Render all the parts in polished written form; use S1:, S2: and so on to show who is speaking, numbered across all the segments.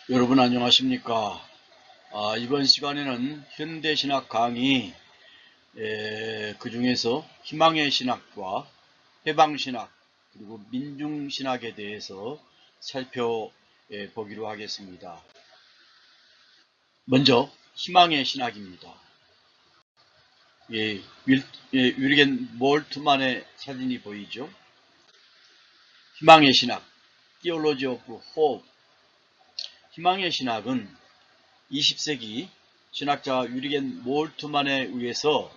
S1: 여러분 안녕하십니까? 이번 시간에는 현대신학 강의 그 중에서 희망의 신학과 해방신학 그리고 민중신학에 대해서 살펴보기로 하겠습니다. 먼저 희망의 신학입니다. 윌겐 몰트만의 사진이 보이죠? 희망의 신학, Theology of Hope. 희망의 신학은 20세기 신학자 윌겐 몰트만에 의해서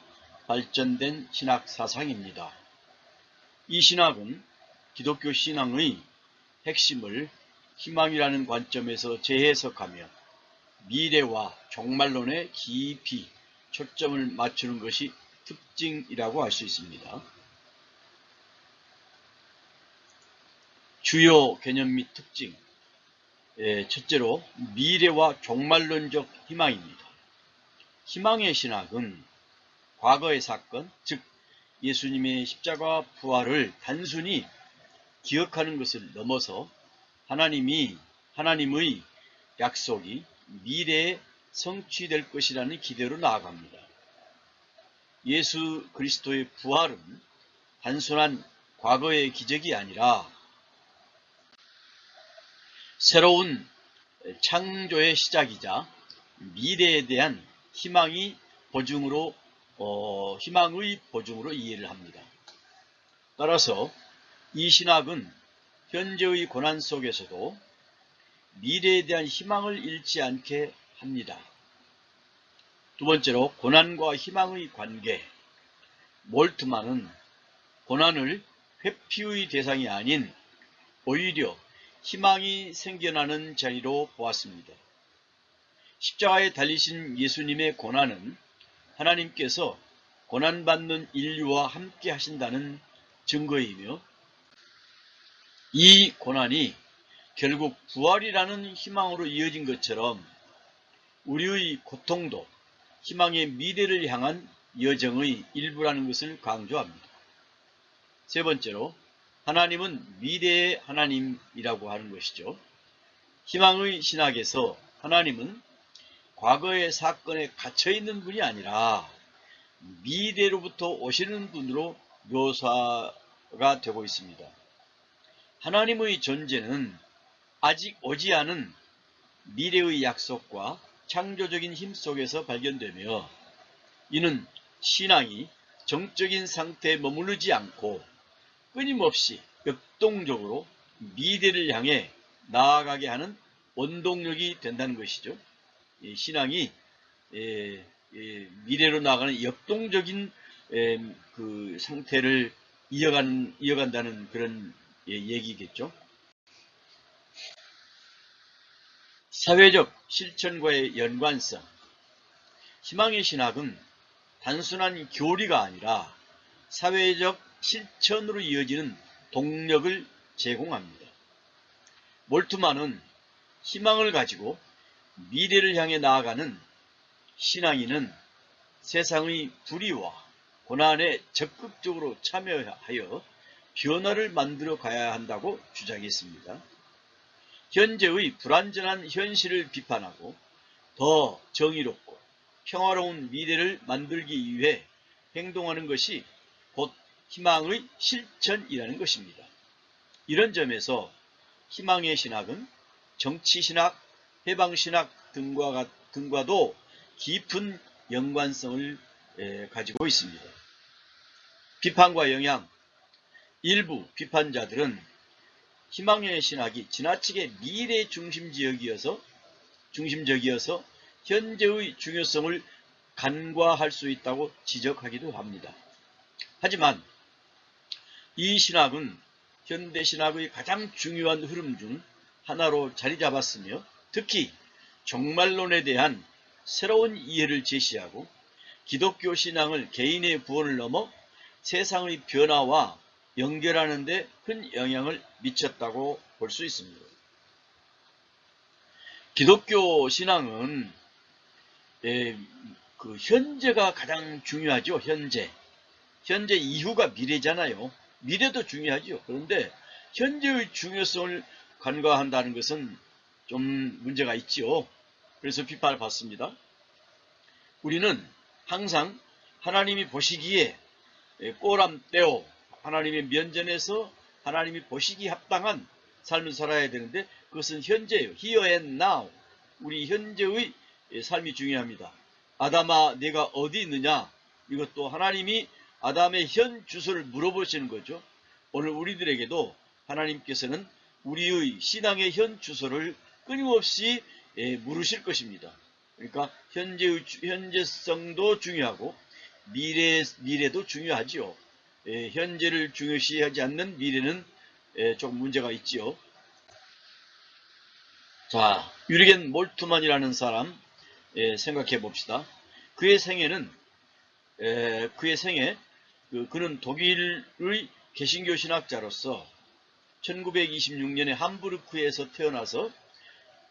S1: 발전된 신학 사상입니다. 이 신학은 기독교 신앙의 핵심을 희망이라는 관점에서 재해석하며 미래와 종말론에 깊이 초점을 맞추는 것이 특징이라고 할 수 있습니다. 주요 개념 및 특징. 첫째로 미래와 종말론적 희망입니다. 희망의 신학은 과거의 사건, 즉 예수님의 십자가 부활을 단순히 기억하는 것을 넘어서 하나님의 약속이 미래에 성취될 것이라는 기대로 나아갑니다. 예수 그리스도의 부활은 단순한 과거의 기적이 아니라 새로운 창조의 시작이자 미래에 대한 희망의 보증으로 이해를 합니다. 따라서 이 신학은 현재의 고난 속에서도 미래에 대한 희망을 잃지 않게 합니다. 두 번째로 고난과 희망의 관계. 몰트만은 고난을 회피의 대상이 아닌 오히려 희망이 생겨나는 자리로 보았습니다. 십자가에 달리신 예수님의 고난은 하나님께서 고난받는 인류와 함께 하신다는 증거이며 이 고난이 결국 부활이라는 희망으로 이어진 것처럼 우리의 고통도 희망의 미래를 향한 여정의 일부라는 것을 강조합니다. 세 번째로 하나님은 미래의 하나님이라고 하는 것이죠. 희망의 신학에서 하나님은 과거의 사건에 갇혀있는 분이 아니라 미래로부터 오시는 분으로 묘사가 되고 있습니다. 하나님의 존재는 아직 오지 않은 미래의 약속과 창조적인 힘 속에서 발견되며 이는 신앙이 정적인 상태에 머무르지 않고 끊임없이 역동적으로 미래를 향해 나아가게 하는 원동력이 된다는 것이죠. 신앙이 미래로 나아가는 역동적인 그 상태를 이어간다는 그런 얘기겠죠. 사회적 실천과의 연관성. 희망의 신학은 단순한 교리가 아니라 사회적 실천으로 이어지는 동력을 제공합니다. 몰트만은 희망을 가지고 미래를 향해 나아가는 신앙인은 세상의 불의와 고난에 적극적으로 참여하여 변화를 만들어 가야 한다고 주장했습니다. 현재의 불완전한 현실을 비판하고 더 정의롭고 평화로운 미래를 만들기 위해 행동하는 것이 곧 희망의 실천이라는 것입니다. 이런 점에서 희망의 신학은 정치신학, 해방신학 등과도 깊은 연관성을 가지고 있습니다. 비판과 영향. 일부 비판자들은 희망의 신학이 지나치게 미래 중심적이어서 현재의 중요성을 간과할 수 있다고 지적하기도 합니다. 하지만 이 신학은 현대신학의 가장 중요한 흐름 중 하나로 자리 잡았으며 특히 종말론에 대한 새로운 이해를 제시하고 기독교 신앙을 개인의 구원을 넘어 세상의 변화와 연결하는 데 큰 영향을 미쳤다고 볼 수 있습니다. 기독교 신앙은 그 현재가 가장 중요하죠. 현재 이후가 미래잖아요. 미래도 중요하죠. 그런데 현재의 중요성을 간과한다는 것은 좀 문제가 있지요. 그래서 비판을 받습니다. 우리는 항상 하나님이 보시기에 꼬람떼어 하나님의 면전에서 하나님이 보시기에 합당한 삶을 살아야 되는데 그것은 현재예요. Here and now. 우리 현재의 삶이 중요합니다. 아담아 네가 어디 있느냐? 이것도 하나님이 아담의 현 주소를 물어보시는 거죠. 오늘 우리들에게도 하나님께서는 우리의 신앙의 현 주소를 끊임없이 물으실 것입니다. 그러니까 현재성도 중요하고 미래도 중요하지요. 현재를 중요시하지 않는 미래는 조금 문제가 있지요. 자, 유리겐 몰트만이라는 사람 생각해 봅시다. 그의 생애 그는 독일의 개신교 신학자로서 1926년에 함부르크에서 태어나서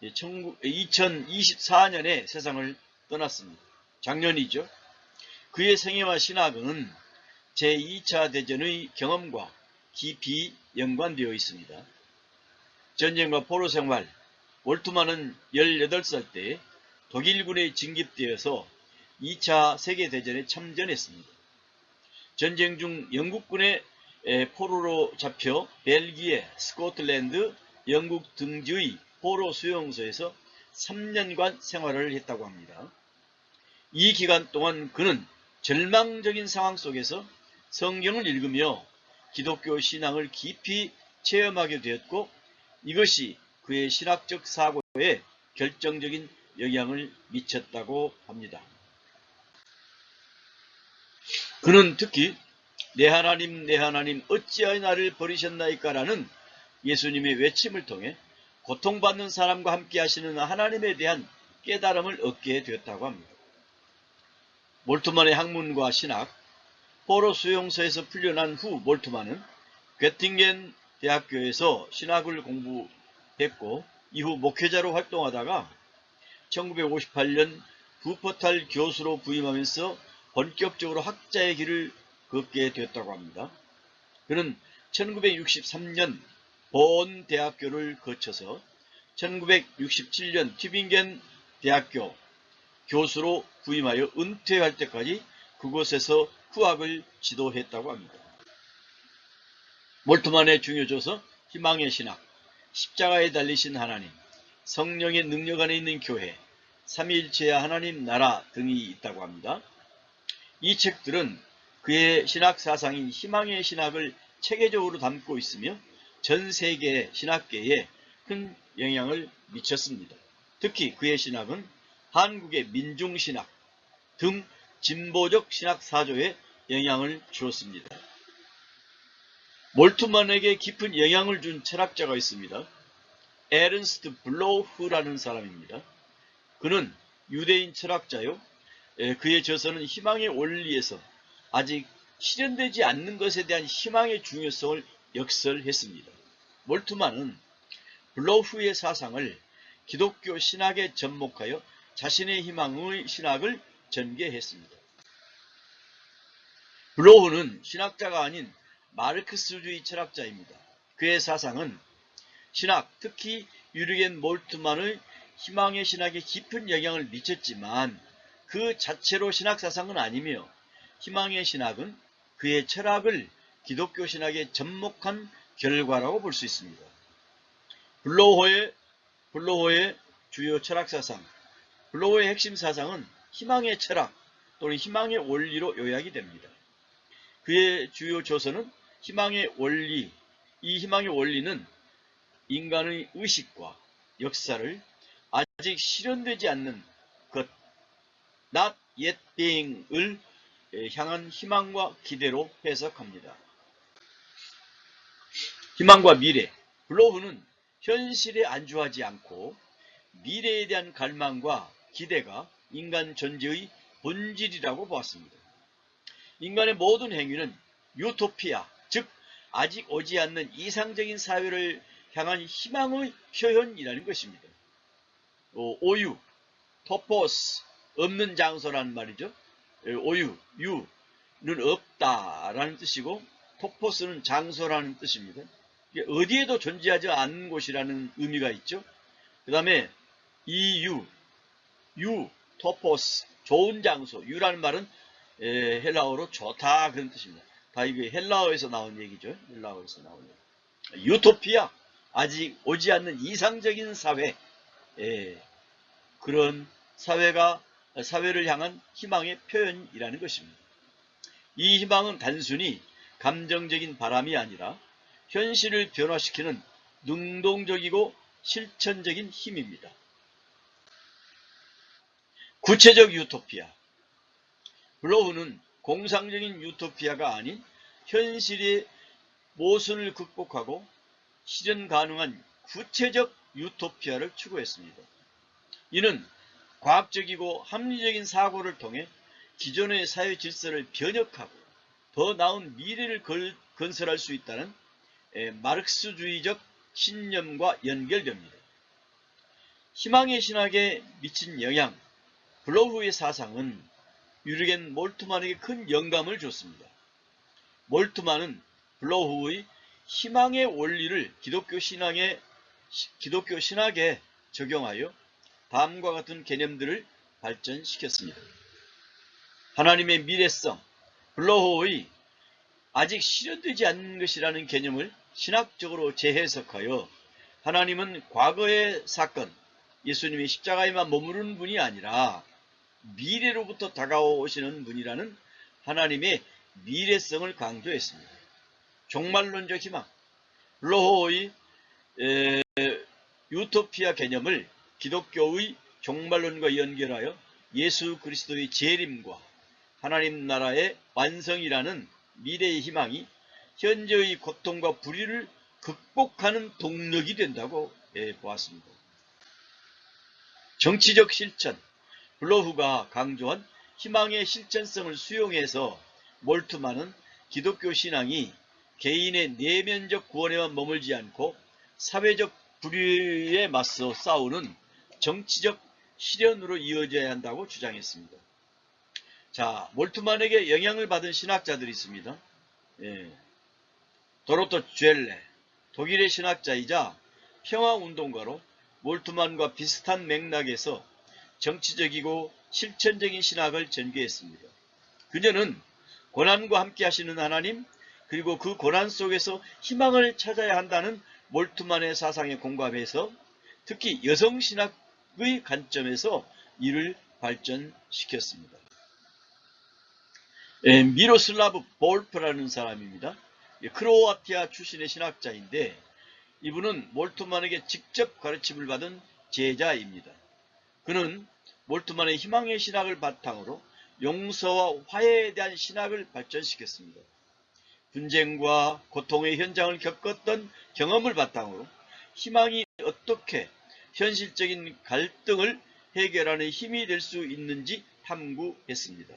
S1: 2024년에 세상을 떠났습니다. 작년이죠. 그의 생애와 신학은 제2차 대전의 경험과 깊이 연관되어 있습니다. 전쟁과 포로 생활, 몰트만은 18살 때 독일군에 징집되어서 2차 세계대전에 참전했습니다. 전쟁 중 영국군의 포로로 잡혀 벨기에, 스코틀랜드, 영국 등지의 포로 수용소에서 3년간 생활을 했다고 합니다. 이 기간 동안 그는 절망적인 상황 속에서 성경을 읽으며 기독교 신앙을 깊이 체험하게 되었고 이것이 그의 신학적 사고에 결정적인 영향을 미쳤다고 합니다. 그는 특히 내 하나님 어찌하여 나를 버리셨나이까 라는 예수님의 외침을 통해 고통받는 사람과 함께 하시는 하나님에 대한 깨달음을 얻게 되었다고 합니다. 몰트만의 학문과 신학, 포로 수용소에서 풀려난 후 몰트만은 괴팅겐 대학교에서 신학을 공부했고 이후 목회자로 활동하다가 1958년 부퍼탈 교수로 부임하면서 본격적으로 학자의 길을 걷게 되었다고 합니다. 그는 1963년 본 대학교를 거쳐서 1967년 튜빙겐 대학교 교수로 부임하여 은퇴할 때까지 그곳에서 후학을 지도했다고 합니다. 몰트만의 중요조서 희망의 신학, 십자가에 달리신 하나님, 성령의 능력 안에 있는 교회, 삼위일체의 하나님 나라 등이 있다고 합니다. 이 책들은 그의 신학 사상인 희망의 신학을 체계적으로 담고 있으며 전 세계 신학계에 큰 영향을 미쳤습니다. 특히 그의 신학은 한국의 민중신학 등 진보적 신학 사조에 영향을 주었습니다. 몰트만에게 깊은 영향을 준 철학자가 있습니다. 에른스트 블로우프라는 사람입니다. 그는 유대인 철학자요. 그의 저서는 희망의 원리에서 아직 실현되지 않는 것에 대한 희망의 중요성을 역설했습니다. 몰트만은 블로우프의 사상을 기독교 신학에 접목하여 자신의 희망의 신학을 전개했습니다. 블로우는 신학자가 아닌 마르크스주의 철학자입니다. 그의 사상은 신학, 특히 유리겐 몰트만의 희망의 신학에 깊은 영향을 미쳤지만 그 자체로 신학 사상은 아니며 희망의 신학은 그의 철학을 기독교 신학에 접목한 결과라고 볼 수 있습니다. 블로우의 주요 철학 사상, 블로우의 핵심 사상은 희망의 철학 또는 희망의 원리로 요약이 됩니다. 그의 주요 조서는 희망의 원리, 이 희망의 원리는 인간의 의식과 역사를 아직 실현되지 않는 것, not yet being을 향한 희망과 기대로 해석합니다. 희망과 미래, 블로우는 현실에 안주하지 않고 미래에 대한 갈망과 기대가 인간 존재의 본질이라고 보았습니다. 인간의 모든 행위는 유토피아, 즉 아직 오지 않는 이상적인 사회를 향한 희망의 표현이라는 것입니다. 오유, 토포스, 없는 장소라는 말이죠. 오유, 유는 없다라는 뜻이고 토포스는 장소라는 뜻입니다. 어디에도 존재하지 않는 곳이라는 의미가 있죠. 그 다음에 이유, 토포스, 좋은 장소. 유라는 말은 헬라어로 좋다 그런 뜻입니다. 다 이게 헬라어에서 나온 얘기죠. 헬라어에서 나온 얘기. 유토피아, 아직 오지 않는 이상적인 사회, 그런 사회를 향한 희망의 표현이라는 것입니다. 이 희망은 단순히 감정적인 바람이 아니라 현실을 변화시키는 능동적이고 실천적인 힘입니다. 구체적 유토피아. 블로우는 공상적인 유토피아가 아닌 현실의 모순을 극복하고 실현 가능한 구체적 유토피아를 추구했습니다. 이는 과학적이고 합리적인 사고를 통해 기존의 사회 질서를 변혁하고 더 나은 미래를 건설할 수 있다는 마르크스주의적 신념과 연결됩니다. 희망의 신학에 미친 영향. 블로우의 사상은 유르겐 몰트만에게 큰 영감을 줬습니다. 몰트만은 블로우의 희망의 원리를 기독교 신학에 적용하여 다음과 같은 개념들을 발전시켰습니다. 하나님의 미래성. 블로우의 아직 실현되지 않은 것이라는 개념을 신학적으로 재해석하여 하나님은 과거의 사건, 예수님이 십자가에만 머무르는 분이 아니라 미래로부터 다가오시는 분이라는 하나님의 미래성을 강조했습니다. 종말론적 희망. 블로우의 유토피아 개념을 기독교의 종말론과 연결하여 예수 그리스도의 재림과 하나님 나라의 완성이라는 미래의 희망이 현재의 고통과 불의를 극복하는 동력이 된다고 보았습니다. 정치적 실천. 블로우가 강조한 희망의 실천성을 수용해서 몰트만은 기독교 신앙이 개인의 내면적 구원에만 머물지 않고 사회적 불의에 맞서 싸우는 정치적 실현으로 이어져야 한다고 주장했습니다. 자, 몰트만에게 영향을 받은 신학자들이 있습니다. 도로토 쥘레, 독일의 신학자이자 평화운동가로 몰트만과 비슷한 맥락에서 정치적이고 실천적인 신학을 전개했습니다. 그녀는 고난과 함께 하시는 하나님, 그리고 그 고난 속에서 희망을 찾아야 한다는 몰트만의 사상에 공감해서 특히 여성신학의 관점에서 이를 발전시켰습니다. 미로슬라브 볼프라는 사람입니다. 크로아티아 출신의 신학자인데 이분은 몰트만에게 직접 가르침을 받은 제자입니다. 그는 몰트만의 희망의 신학을 바탕으로 용서와 화해에 대한 신학을 발전시켰습니다. 분쟁과 고통의 현장을 겪었던 경험을 바탕으로 희망이 어떻게 현실적인 갈등을 해결하는 힘이 될 수 있는지 탐구했습니다.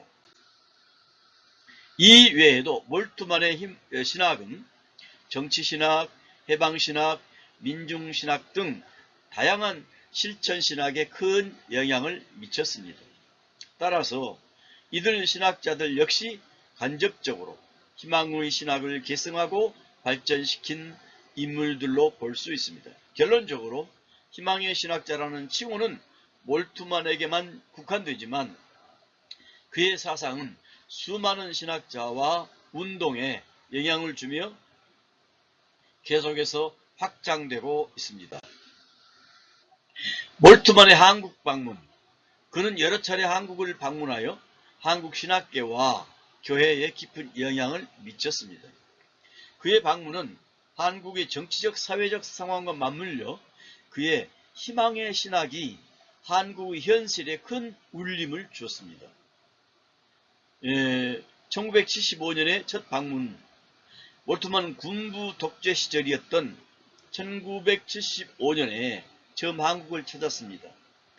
S1: 이 외에도 몰트만의 신학은 정치신학, 해방신학, 민중신학 등 다양한 실천신학에 큰 영향을 미쳤습니다. 따라서 이들 신학자들 역시 간접적으로 희망의 신학을 계승하고 발전시킨 인물들로 볼 수 있습니다. 결론적으로 희망의 신학자라는 칭호는 몰트만에게만 국한되지만 그의 사상은 수많은 신학자와 운동에 영향을 주며 계속해서 확장되고 있습니다. 몰트만의 한국 방문. 그는 여러 차례 한국을 방문하여 한국 신학계와 교회에 깊은 영향을 미쳤습니다. 그의 방문은 한국의 정치적 사회적 상황과 맞물려 그의 희망의 신학이 한국의 현실에 큰 울림을 주었습니다. 1975년에 첫 방문. 몰트만은 군부 독재 시절이었던 1975년에 처음 한국을 찾았습니다.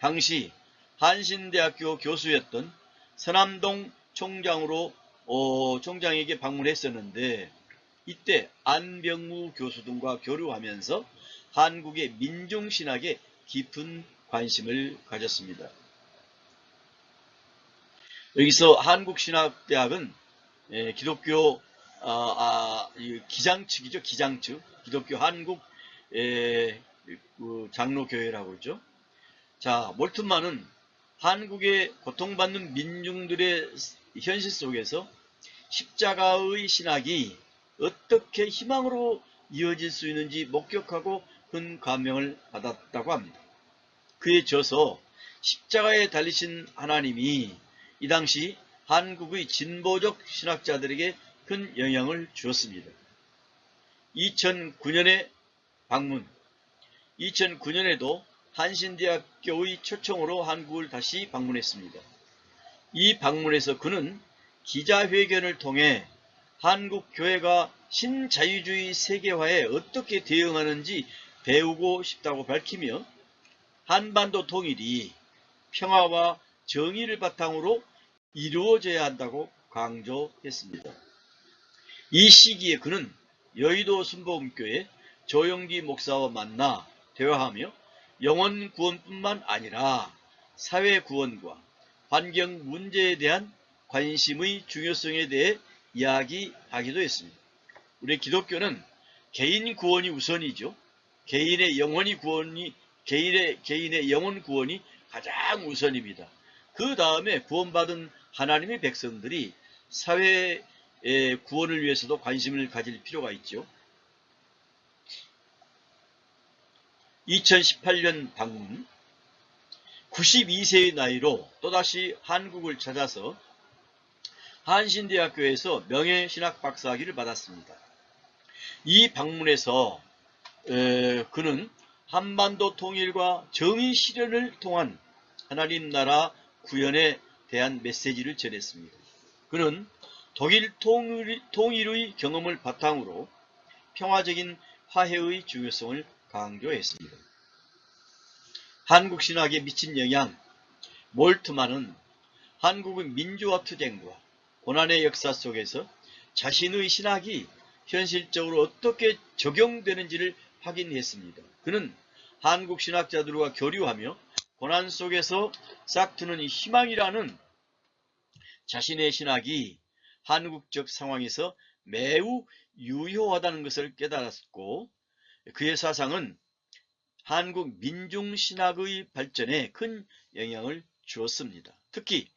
S1: 당시 한신대학교 교수였던 서남동 총장에게 방문했었는데 이때 안병무 교수 등과 교류하면서 한국의 민중신학에 깊은 관심을 가졌습니다. 여기서 한국신학대학은 기독교 기장측이죠. 기장측. 기독교 한국 그 장로교회라고 그러죠. 자, 몰트만은 한국의 고통받는 민중들의 현실 속에서 십자가의 신학이 어떻게 희망으로 이어질 수 있는지 목격하고 큰 감명을 받았다고 합니다. 그에 져서 십자가에 달리신 하나님이 이 당시 한국의 진보적 신학자들에게 큰 영향을 주었습니다. 2009년에 방문, 2009년에도 한신대학교의 초청으로 한국을 다시 방문했습니다. 이 방문에서 그는 기자회견을 통해 한국 교회가 신자유주의 세계화에 어떻게 대응하는지 배우고 싶다고 밝히며 한반도 통일이 평화와 정의를 바탕으로 이루어져야 한다고 강조했습니다. 이 시기에 그는 여의도 순복음교회 조영기 목사와 만나 대화하며 영혼 구원뿐만 아니라 사회 구원과 환경 문제에 대한 관심의 중요성에 대해 이야기하기도 했습니다. 우리 기독교는 개인 구원이 우선이죠. 개인의 영혼 구원이 가장 우선입니다. 그 다음에 구원받은 하나님의 백성들이 사회의 구원을 위해서도 관심을 가질 필요가 있죠. 2018년 방문, 92세의 나이로 또다시 한국을 찾아서 한신대학교에서 명예신학 박사학위를 받았습니다. 이 방문에서 그는 한반도 통일과 정의 실현을 통한 하나님 나라 구현에 대한 메시지를 전했습니다. 그는 독일 통일의 경험을 바탕으로 평화적인 화해의 중요성을 강조했습니다. 한국 신학에 미친 영향, 몰트만은 한국의 민주화 투쟁과 고난의 역사 속에서 자신의 신학이 현실적으로 어떻게 적용되는지를 확인했습니다. 그는 한국 신학자들과 교류하며 고난 속에서 싹트는 희망이라는 자신의 신학이 한국적 상황에서 매우 유효하다는 것을 깨달았고, 그의 사상은 한국 민중신학의 발전에 큰 영향을 주었습니다. 특히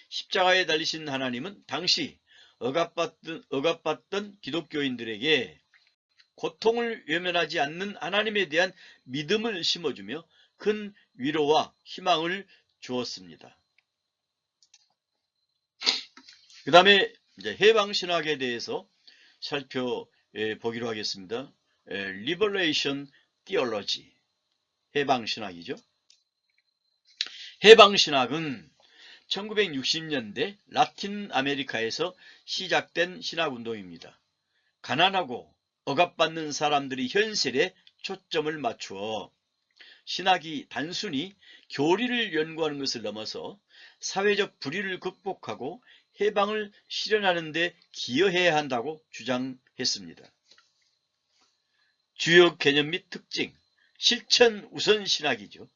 S1: 십자가에 달리신 하나님은 당시 억압받던 기독교인들에게 고통을 외면하지 않는 하나님에 대한 믿음을 심어주며 큰 위로와 희망을 주었습니다. 그 다음에 이제 해방신학에 대해서 살펴보기로 하겠습니다. Liberation Theology, 해방신학이죠. 해방신학은 1960년대 라틴 아메리카에서 시작된 신학운동입니다. 가난하고 억압받는 사람들의 현실에 초점을 맞추어 신학이 단순히 교리를 연구하는 것을 넘어서 사회적 불의를 극복하고 해방을 실현하는 데 기여해야 한다고 주장했습니다. 주요 개념 및 특징, 실천 우선 신학이죠.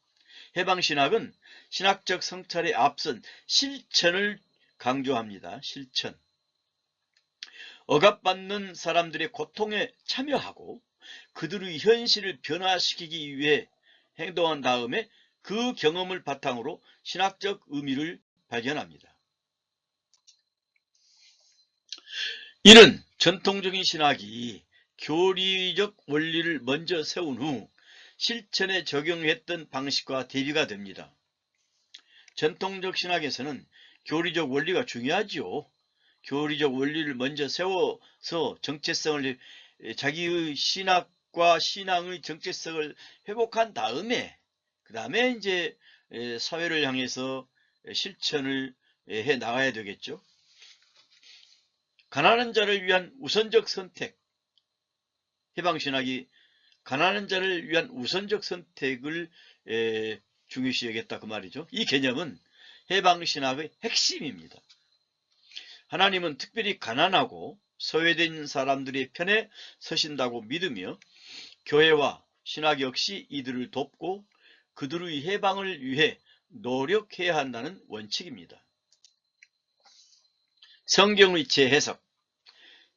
S1: 해방신학은 신학적 성찰에 앞선 실천을 강조합니다. 실천. 억압받는 사람들의 고통에 참여하고 그들의 현실을 변화시키기 위해 행동한 다음에 그 경험을 바탕으로 신학적 의미를 발견합니다. 이는 전통적인 신학이 교리적 원리를 먼저 세운 후 실천에 적용했던 방식과 대비가 됩니다. 전통적 신학에서는 교리적 원리가 중요하지요. 교리적 원리를 먼저 세워서 정체성을, 자기의 신학과 신앙의 정체성을 회복한 다음에 그 다음에 이제 사회를 향해서 실천을 해 나가야 되겠죠. 가난한 자를 위한 우선적 선택, 해방신학이 가난한 자를 위한 우선적 선택을 중요시 여겼다 그 말이죠. 이 개념은 해방신학의 핵심입니다. 하나님은 특별히 가난하고 소외된 사람들의 편에 서신다고 믿으며 교회와 신학 역시 이들을 돕고 그들의 해방을 위해 노력해야 한다는 원칙입니다. 성경의 재해석,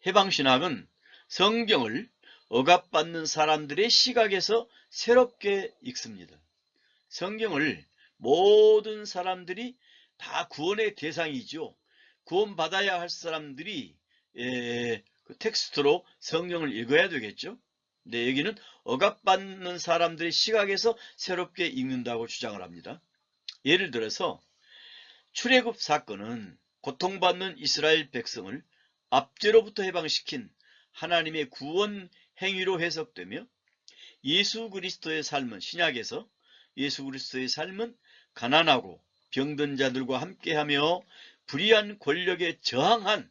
S1: 해방신학은 성경을 억압받는 사람들의 시각에서 새롭게 읽습니다. 성경을 모든 사람들이 다 구원의 대상이죠. 구원받아야 할 사람들이 그 텍스트로 성경을 읽어야 되겠죠. 근데 여기는 억압받는 사람들의 시각에서 새롭게 읽는다고 주장을 합니다. 예를 들어서 출애굽 사건은 고통받는 이스라엘 백성을 압제로부터 해방시킨 하나님의 구원 행위로 해석되며, 예수 그리스도의 삶은, 신약에서 예수 그리스도의 삶은 가난하고 병든 자들과 함께하며 불의한 권력에 저항한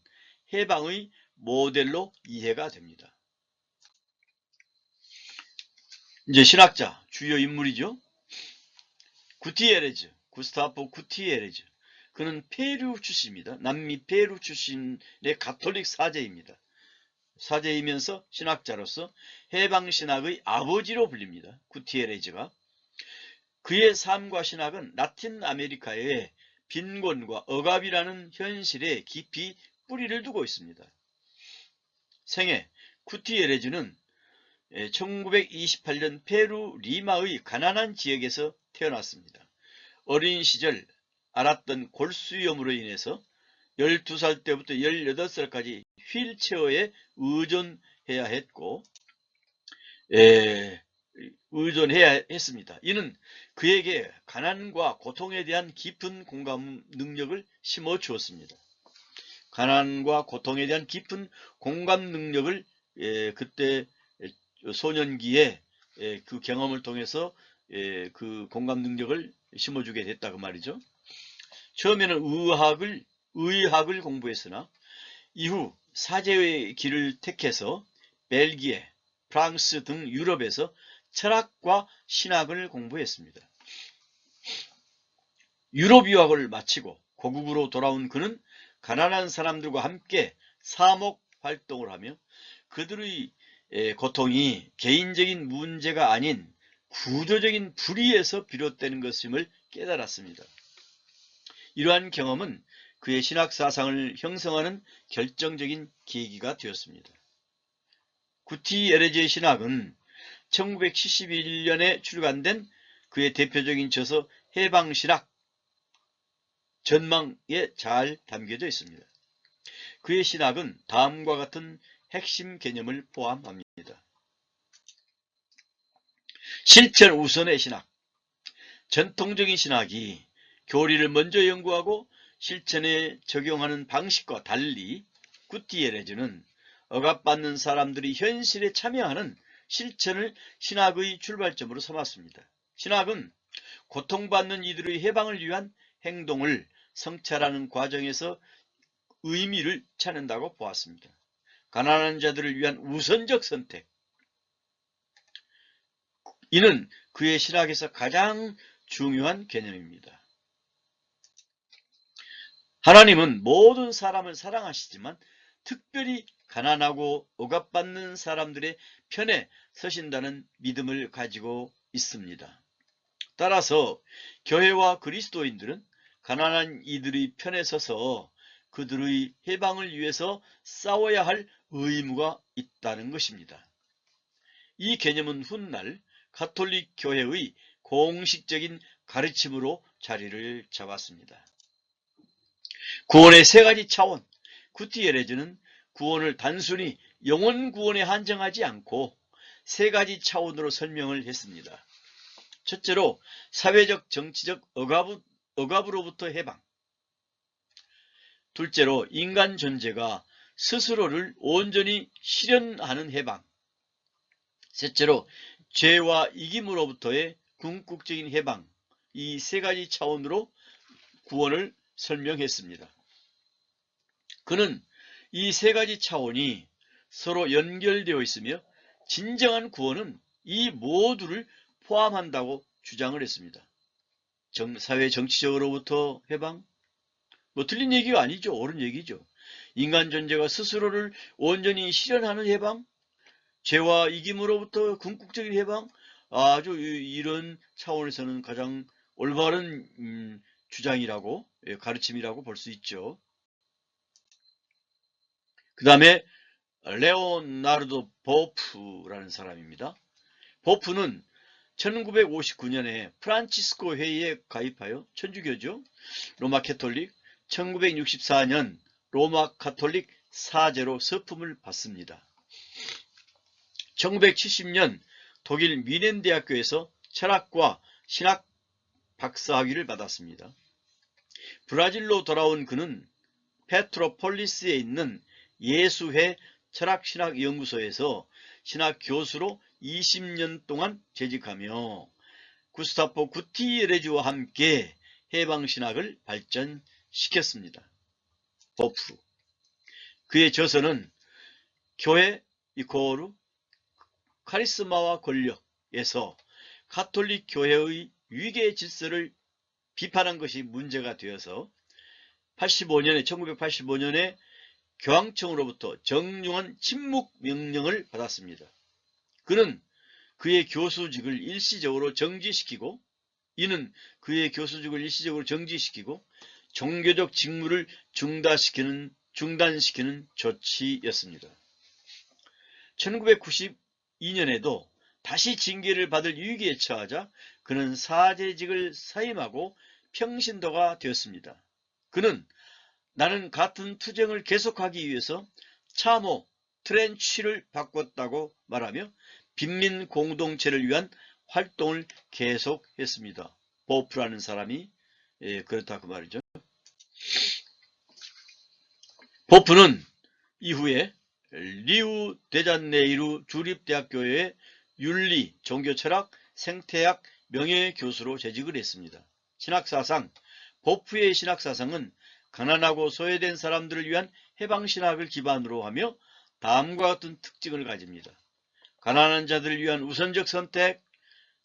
S1: 해방의 모델로 이해가 됩니다. 이제 신학자 주요 인물이죠. 구티에레즈, 구스타포 구티에레즈. 그는 페루 출신입니다. 남미 페루 출신의 가톨릭 사제입니다. 사제이면서 신학자로서 해방신학의 아버지로 불립니다. 구티에레즈가. 그의 삶과 신학은 라틴 아메리카의 빈곤과 억압이라는 현실에 깊이 뿌리를 두고 있습니다. 생애 구티에레즈는 1928년 페루 리마의 가난한 지역에서 태어났습니다. 어린 시절 앓았던 골수염으로 인해서 12살 때부터 18살까지 휠체어에 의존해야 했고, 의존해야 했습니다. 이는 그에게 가난과 고통에 대한 깊은 공감 능력을 심어 주었습니다. 가난과 고통에 대한 깊은 공감 능력을 그때 소년기에 그 경험을 통해서 그 공감 능력을 심어주게 됐다 그 말이죠. 처음에는 의학을 공부했으나 이후 사제의 길을 택해서 벨기에, 프랑스 등 유럽에서 철학과 신학을 공부했습니다. 유럽 유학을 마치고 고국으로 돌아온 그는 가난한 사람들과 함께 사목 활동을 하며 그들의 고통이 개인적인 문제가 아닌 구조적인 불의에서 비롯되는 것임을 깨달았습니다. 이러한 경험은 그의 신학 사상을 형성하는 결정적인 계기가 되었습니다. 구티에레즈의 신학은 1971년에 출간된 그의 대표적인 저서 해방신학 전망에 잘 담겨져 있습니다. 그의 신학은 다음과 같은 핵심 개념을 포함합니다. 실천 우선의 신학. 전통적인 신학이 교리를 먼저 연구하고 실천에 적용하는 방식과 달리 구티에레즈는 억압받는 사람들이 현실에 참여하는 실천을 신학의 출발점으로 삼았습니다. 신학은 고통받는 이들의 해방을 위한 행동을 성찰하는 과정에서 의미를 찾는다고 보았습니다. 가난한 자들을 위한 우선적 선택. 이는 그의 신학에서 가장 중요한 개념입니다. 하나님은 모든 사람을 사랑하시지만 특별히 가난하고 억압받는 사람들의 편에 서신다는 믿음을 가지고 있습니다. 따라서 교회와 그리스도인들은 가난한 이들의 편에 서서 그들의 해방을 위해서 싸워야 할 의무가 있다는 것입니다. 이 개념은 훗날 가톨릭 교회의 공식적인 가르침으로 자리를 잡았습니다. 구원의 세 가지 차원. 구티에레즈는 구원을 단순히 영혼 구원에 한정하지 않고 세 가지 차원으로 설명을 했습니다. 첫째로 사회적 정치적 억압으로부터 해방. 둘째로 인간 존재가 스스로를 온전히 실현하는 해방. 셋째로 죄와 이김으로부터의 궁극적인 해방. 이 세 가지 차원으로 구원을 설명했습니다. 그는 이 세 가지 차원이 서로 연결되어 있으며 진정한 구원은 이 모두를 포함한다고 주장을 했습니다. 사회 정치적으로부터 해방? 틀린 얘기가 아니죠. 옳은 얘기죠. 인간 존재가 스스로를 온전히 실현하는 해방? 죄와 이김으로부터 궁극적인 해방? 아주 이런 차원에서는 가장 올바른 주장이라고, 가르침이라고 볼 수 있죠. 그 다음에 레오나르도 보프라는 사람입니다. 보프는 1959년에 프란치스코 회의에 가입하여 천주교죠. 로마 캐톨릭, 1964년 로마 카톨릭 사제로 서품을 받습니다. 1970년 독일 미넨 대학교에서 철학과 신학 박사학위를 받았습니다. 브라질로 돌아온 그는 페트로폴리스에 있는 예수회 철학신학연구소에서 신학 교수로 20년 동안 재직하며 구스타포 구티예레즈와 함께 해방신학을 발전시켰습니다. 보프. 그의 저서는 교회 이코르 카리스마와 권력에서 가톨릭 교회의 위계 질서를 비판한 것이 문제가 되어서 1985년에 교황청으로부터 정중한 침묵 명령을 받았습니다. 그는 그의 교수직을 일시적으로 정지시키고 종교적 직무를 중단시키는 조치였습니다. 1992년에도 다시 징계를 받을 위기에 처하자 그는 사제직을 사임하고 평신도가 되었습니다. 그는 나는 같은 투쟁을 계속하기 위해서 참호 트렌치를 바꿨다고 말하며 빈민 공동체를 위한 활동을 계속했습니다. 보프라는 사람이 그렇다 그 말이죠. 보프는 이후에 리우데자네이루 주립대학교의 윤리, 종교철학, 생태학 명예교수로 재직을 했습니다. 신학사상, 보프의 신학사상은 가난하고 소외된 사람들을 위한 해방신학을 기반으로 하며 다음과 같은 특징을 가집니다. 가난한 자들을 위한 우선적 선택.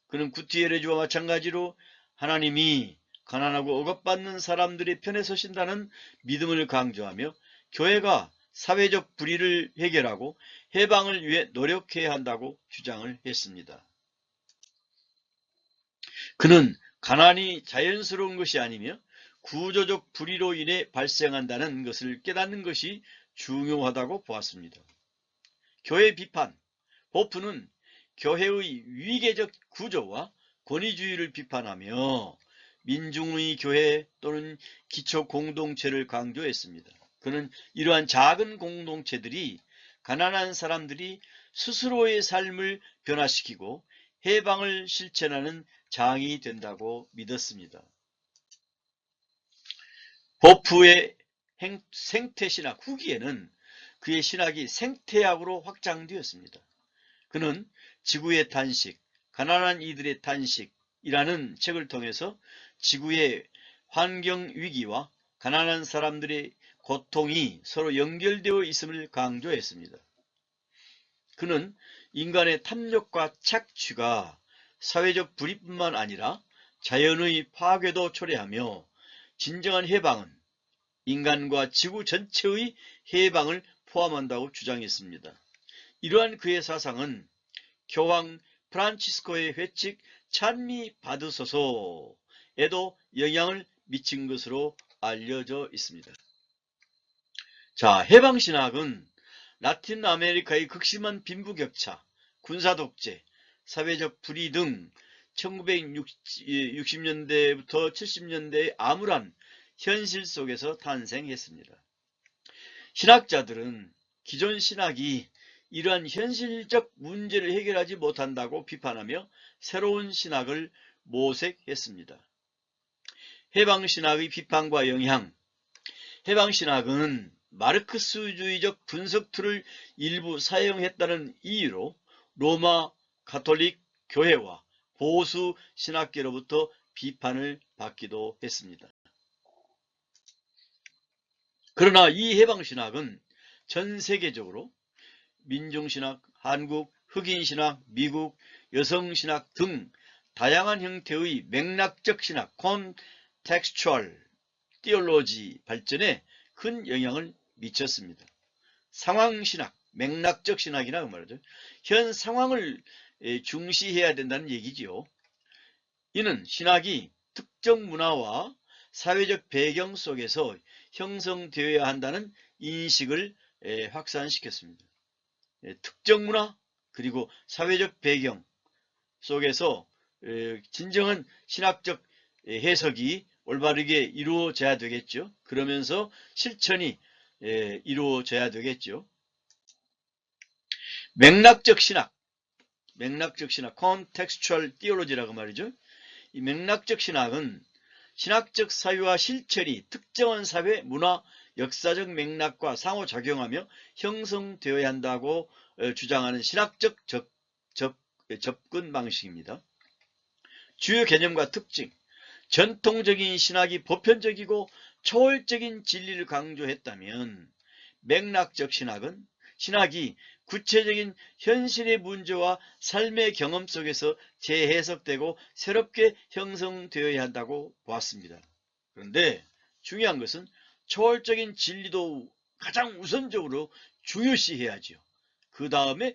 S1: 그는 구티예레즈와 마찬가지로 하나님이 가난하고 억압받는 사람들의 편에 서신다는 믿음을 강조하며 교회가 사회적 불의를 해결하고 해방을 위해 노력해야 한다고 주장을 했습니다. 그는 가난이 자연스러운 것이 아니며 구조적 불의로 인해 발생한다는 것을 깨닫는 것이 중요하다고 보았습니다. 교회 비판. 보프는 교회의 위계적 구조와 권위주의를 비판하며 민중의 교회 또는 기초 공동체를 강조했습니다. 그는 이러한 작은 공동체들이 가난한 사람들이 스스로의 삶을 변화시키고 해방을 실천하는 장이 된다고 믿었습니다. 보프의 생태신학 후기에는 그의 신학이 생태학으로 확장되었습니다. 그는 지구의 탄식, 가난한 이들의 탄식이라는 책을 통해서 지구의 환경위기와 가난한 사람들의 고통이 서로 연결되어 있음을 강조했습니다. 그는 인간의 탐욕과 착취가 사회적 불의뿐만 아니라 자연의 파괴도 초래하며 진정한 해방은 인간과 지구 전체의 해방을 포함한다고 주장했습니다. 이러한 그의 사상은 교황 프란치스코의 회칙 찬미 받으소서에도 영향을 미친 것으로 알려져 있습니다. 자, 해방신학은 라틴 아메리카의 극심한 빈부격차, 군사독재, 사회적 불의 등 1960년대부터 70년대의 암울한 현실 속에서 탄생했습니다. 신학자들은 기존 신학이 이러한 현실적 문제를 해결하지 못한다고 비판하며 새로운 신학을 모색했습니다. 해방신학의 비판과 영향. 해방신학은 마르크스주의적 분석 툴을 일부 사용했다는 이유로 로마 가톨릭 교회와 보수 신학계로부터 비판을 받기도 했습니다. 그러나 이 해방신학은 전 세계적으로 민중신학, 한국, 흑인신학, 미국, 여성신학 등 다양한 형태의 맥락적 신학, contextual theology 발전에 큰 영향을 미쳤습니다. 상황신학, 맥락적 신학이라고 말하죠. 현 상황을 중시해야 된다는 얘기지요. 이는 신학이 특정 문화와 사회적 배경 속에서 형성되어야 한다는 인식을 확산시켰습니다. 특정 문화 그리고 사회적 배경 속에서 진정한 신학적 해석이 올바르게 이루어져야 되겠죠. 그러면서 실천이 이루어져야 되겠죠. 맥락적 신학, contextual theology라고 말이죠. 이 맥락적 신학은 신학적 사유와 실천이 특정한 사회, 문화, 역사적 맥락과 상호작용하며 형성되어야 한다고 주장하는 신학적 접근 방식입니다. 주요 개념과 특징, 전통적인 신학이 보편적이고 초월적인 진리를 강조했다면 맥락적 신학은 신학이 구체적인 현실의 문제와 삶의 경험 속에서 재해석되고 새롭게 형성되어야 한다고 보았습니다. 그런데 중요한 것은 초월적인 진리도 가장 우선적으로 중요시해야죠. 그 다음에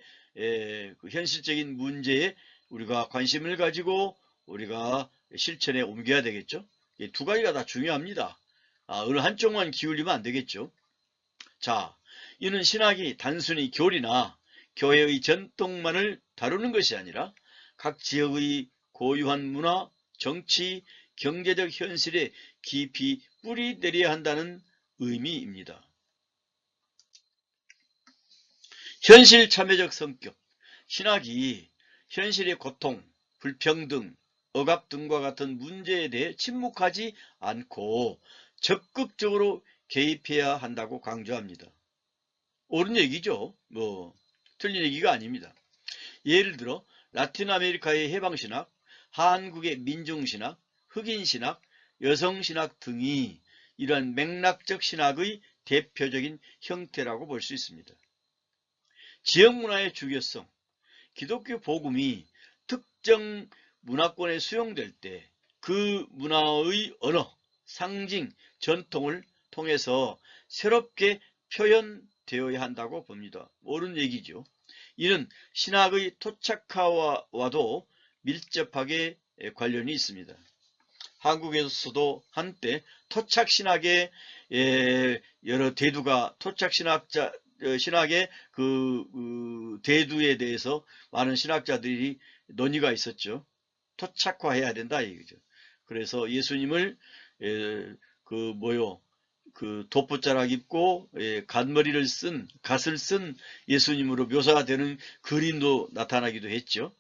S1: 현실적인 문제에 우리가 관심을 가지고 우리가 실천에 옮겨야 되겠죠. 두 가지가 다 중요합니다. 어느 한쪽만 기울이면 안 되겠죠. 자, 이는 신학이 단순히 교리나 교회의 전통만을 다루는 것이 아니라 각 지역의 고유한 문화, 정치, 경제적 현실에 깊이 뿌리 내려야 한다는 의미입니다. 현실 참여적 성격, 신학이 현실의 고통, 불평등, 억압 등과 같은 문제에 대해 침묵하지 않고 적극적으로 개입해야 한다고 강조합니다. 옳은 얘기죠. 틀린 얘기가 아닙니다. 예를 들어 라틴 아메리카의 해방신학, 한국의 민중신학, 흑인신학, 여성신학 등이 이러한 맥락적 신학의 대표적인 형태라고 볼 수 있습니다. 지역문화의 중요성, 기독교 복음이 특정 문화권에 수용될 때 그 문화의 언어, 상징, 전통을 통해서 새롭게 표현되어야 한다고 봅니다. 옳은 얘기죠. 이는 신학의 토착화와도 밀접하게 관련이 있습니다. 한국에서도 한때 토착신학의 여러 대두가 신학의 그 대두에 대해서 많은 신학자들이 논의가 있었죠. 토착화해야 된다 이거죠. 그래서 예수님을 돋보자락 입고 갓을 쓴 예수님으로 묘사되는 그림도 나타나기도 했죠.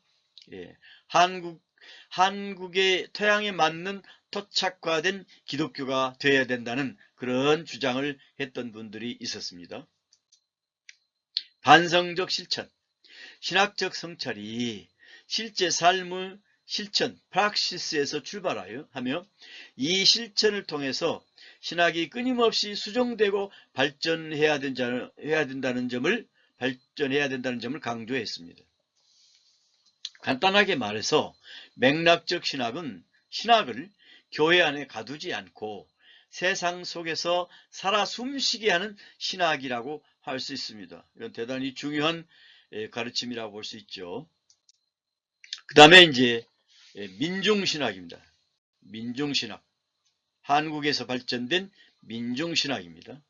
S1: 한국의 토양에 맞는 토착화된 기독교가 되어야 된다는 그런 주장을 했던 분들이 있었습니다. 반성적 실천, 신학적 성찰이 실제 삶의 실천, 프락시스에서 출발하며 이 실천을 통해서 신학이 끊임없이 수정되고 발전해야 된다는 점을 강조했습니다. 간단하게 말해서 맥락적 신학은 신학을 교회 안에 가두지 않고 세상 속에서 살아 숨쉬게 하는 신학이라고 할 수 있습니다. 이건 대단히 중요한 가르침이라고 볼 수 있죠. 그 다음에 이제 민중신학입니다. 민중신학. 한국에서 발전된 민중신학입니다.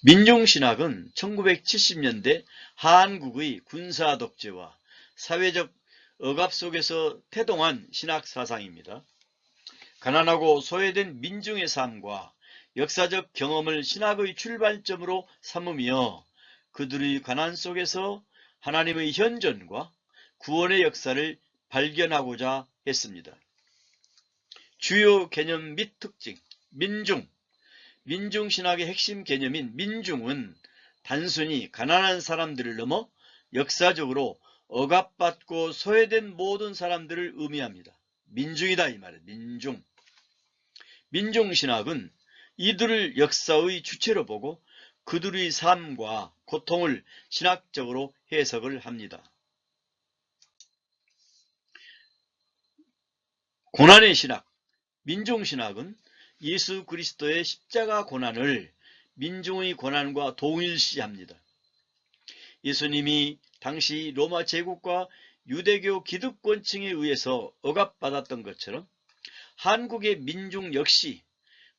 S1: 민중신학은 1970년대 한국의 군사독재와 사회적 억압 속에서 태동한 신학사상입니다. 가난하고 소외된 민중의 삶과 역사적 경험을 신학의 출발점으로 삼으며 그들의 가난 속에서 하나님의 현존과 구원의 역사를 발견하고자 했습니다. 주요 개념 및 특징, 민중신학의 핵심 개념인 민중은 단순히 가난한 사람들을 넘어 역사적으로 억압받고 소외된 모든 사람들을 의미합니다. 민중이다 이 말이에요. 민중신학은 이들을 역사의 주체로 보고 그들의 삶과 고통을 신학적으로 해석을 합니다. 고난의 신학, 민중신학은 예수 그리스도의 십자가 고난을 민중의 고난과 동일시합니다. 예수님이 당시 로마 제국과 유대교 기득권층에 의해서 억압받았던 것처럼 한국의 민중 역시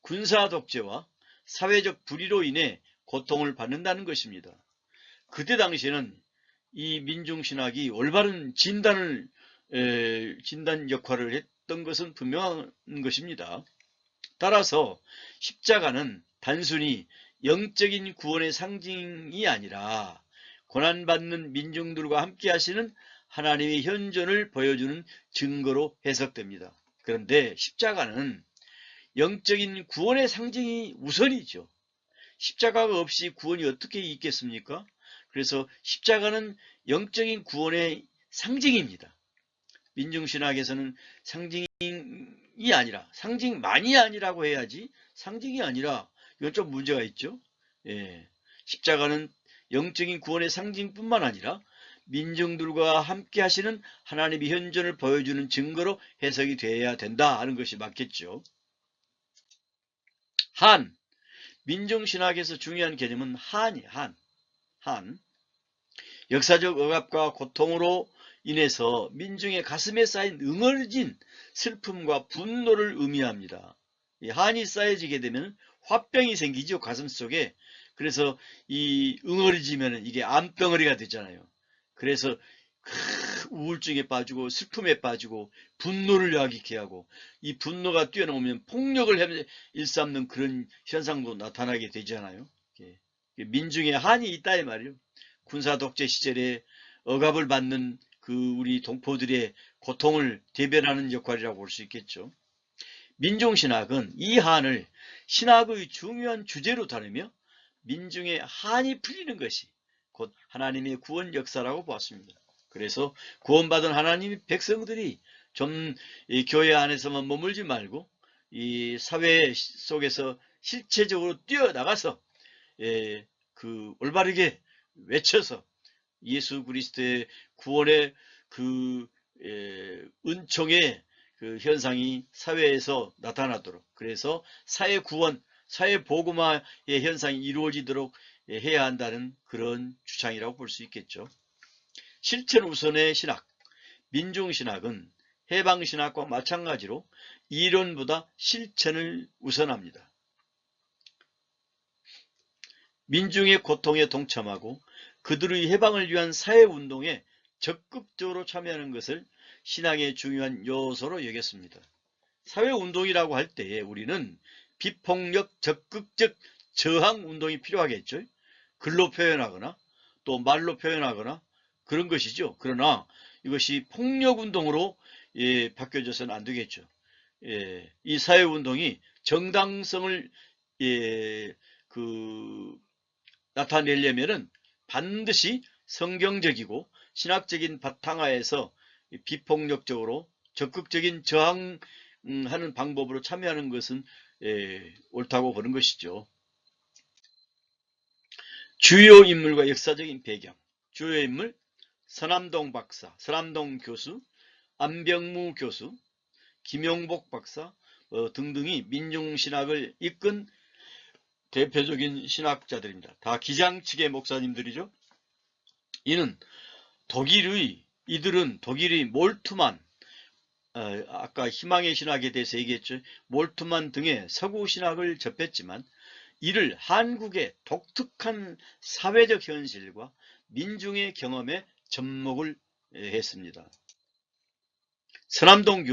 S1: 군사 독재와 사회적 불의로 인해 고통을 받는다는 것입니다. 그때 당시에는 이 민중신학이 올바른 진단 역할을 했던 것은 분명한 것입니다. 따라서 십자가는 단순히 영적인 구원의 상징이 아니라 고난받는 민중들과 함께 하시는 하나님의 현존을 보여주는 증거로 해석됩니다. 그런데 십자가는 영적인 구원의 상징이 우선이죠. 십자가가 없이 구원이 어떻게 있겠습니까? 그래서 십자가는 영적인 구원의 상징입니다. 민중신학에서는 상징이 아니라, 상징만이 아니라고 해야지, 상징이 아니라 이건 좀 문제가 있죠. 예, 십자가는 영적인 구원의 상징뿐만 아니라 민중들과 함께 하시는 하나님의 현존을 보여주는 증거로 해석이 되어야 된다 하는 것이 맞겠죠. 한, 민중신학에서 중요한 개념은 한이에요. 한. 역사적 억압과 고통으로 인해서 민중의 가슴에 쌓인 응어진 슬픔과 분노를 의미합니다. 이 한이 쌓여지게 되면 화병이 생기죠, 가슴속에. 그래서 이 응어리지면 이게 암덩어리가 되잖아요. 그래서 우울증에 빠지고 슬픔에 빠지고 분노를 야기케 하고, 이 분노가 뛰어넘으면 폭력을 일삼는 그런 현상도 나타나게 되잖아요. 민중의 한이 있다 이 말이에요. 군사 독재 시절에 억압을 받는 그 우리 동포들의 고통을 대변하는 역할이라고 볼 수 있겠죠. 민중신학은 이 한을 신학의 중요한 주제로 다루며 민중의 한이 풀리는 것이 곧 하나님의 구원 역사라고 보았습니다. 그래서 구원받은 하나님의 백성들이 좀 교회 안에서만 머물지 말고 이 사회 속에서 실체적으로 뛰어나가서 올바르게 외쳐서 예수 그리스도의 구원의 은총의 현상이 사회에서 나타나도록, 그래서 사회 구원, 사회 복음화의 현상이 이루어지도록 해야 한다는 그런 주장이라고 볼 수 있겠죠. 실천 우선의 신학, 민중신학은 해방신학과 마찬가지로 이론보다 실천을 우선합니다. 민중의 고통에 동참하고 그들의 해방을 위한 사회운동에 적극적으로 참여하는 것을 신학의 중요한 요소로 여겼습니다. 사회운동이라고 할 때 우리는 비폭력 적극적 저항운동이 필요하겠죠. 글로 표현하거나 또 말로 표현하거나 그런 것이죠. 그러나 이것이 폭력운동으로 바뀌어져서는 안 되겠죠. 이 사회운동이 정당성을 나타내려면은 반드시 성경적이고 신학적인 바탕하에서 비폭력적으로 적극적인 저항하는 방법으로 참여하는 것은 옳다고 보는 것이죠. 주요 인물과 역사적인 배경. 주요 인물 서남동 박사, 서남동 교수, 안병무 교수, 김용복 박사 등등이 민중신학을 이끈 대표적인 신학자들입니다. 다 기장측의 목사님들이죠. 이들은 독일의 몰트만, 아까 희망의 신학에 대해서 얘기했죠. 몰트만 등의 서구 신학을 접했지만 이를 한국의 독특한 사회적 현실과 민중의 경험에 접목을 했습니다. 서남동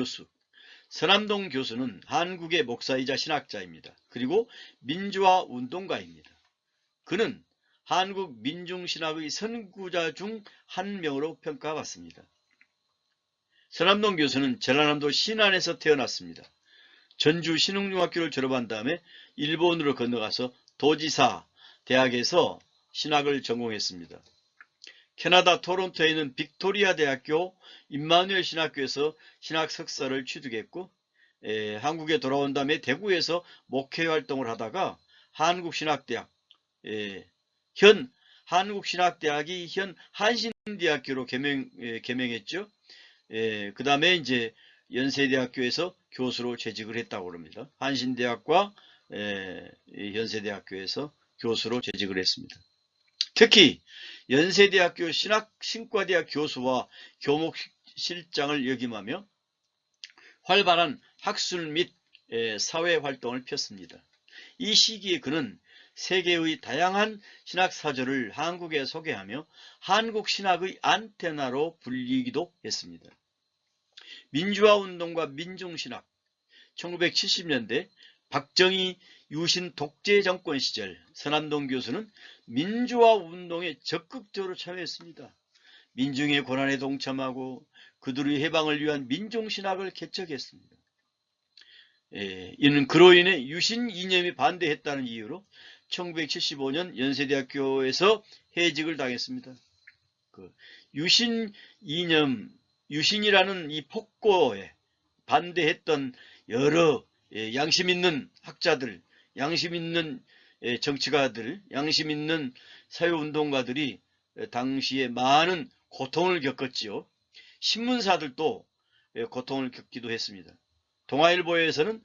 S1: 교수는 한국의 목사이자 신학자입니다. 그리고 민주화 운동가입니다. 그는 한국 민중신학의 선구자 중 한 명으로 평가받습니다. 서남동 교수는 전라남도 신안에서 태어났습니다. 전주 신흥중학교를 졸업한 다음에 일본으로 건너가서 도지사 대학에서 신학을 전공했습니다. 캐나다 토론토에 있는 빅토리아 대학교 임마누엘 신학교에서 신학 석사를 취득했고 한국에 돌아온 다음에 대구에서 목회 활동을 하다가 한국신학대학이 현 한신대학교로 개명했죠. 그 다음에 이제 연세대학교에서 교수로 재직을 했다고 합니다. 한신대학과 연세대학교에서 교수로 재직을 했습니다. 특히 연세대학교 신과대학 교수와 교목실장을 역임하며 활발한 학술 및 사회활동을 폈습니다. 이 시기에 그는 세계의 다양한 신학사조를 한국에 소개하며 한국 신학의 안테나로 불리기도 했습니다. 민주화운동과 민중신학 1970년대 박정희 유신 독재 정권 시절 서남동 교수는 민주화운동에 적극적으로 참여했습니다. 민중의 고난에 동참하고 그들의 해방을 위한 민중신학을 개척했습니다. 이는 그로 인해 유신 이념에 반대했다는 이유로 1975년 연세대학교에서 해직을 당했습니다. 유신 이념, 유신이라는 이 폭거에 반대했던 여러 양심 있는 학자들, 양심 있는 정치가들, 양심 있는 사회운동가들이 당시에 많은 고통을 겪었지요. 신문사들도 고통을 겪기도 했습니다. 동아일보에서는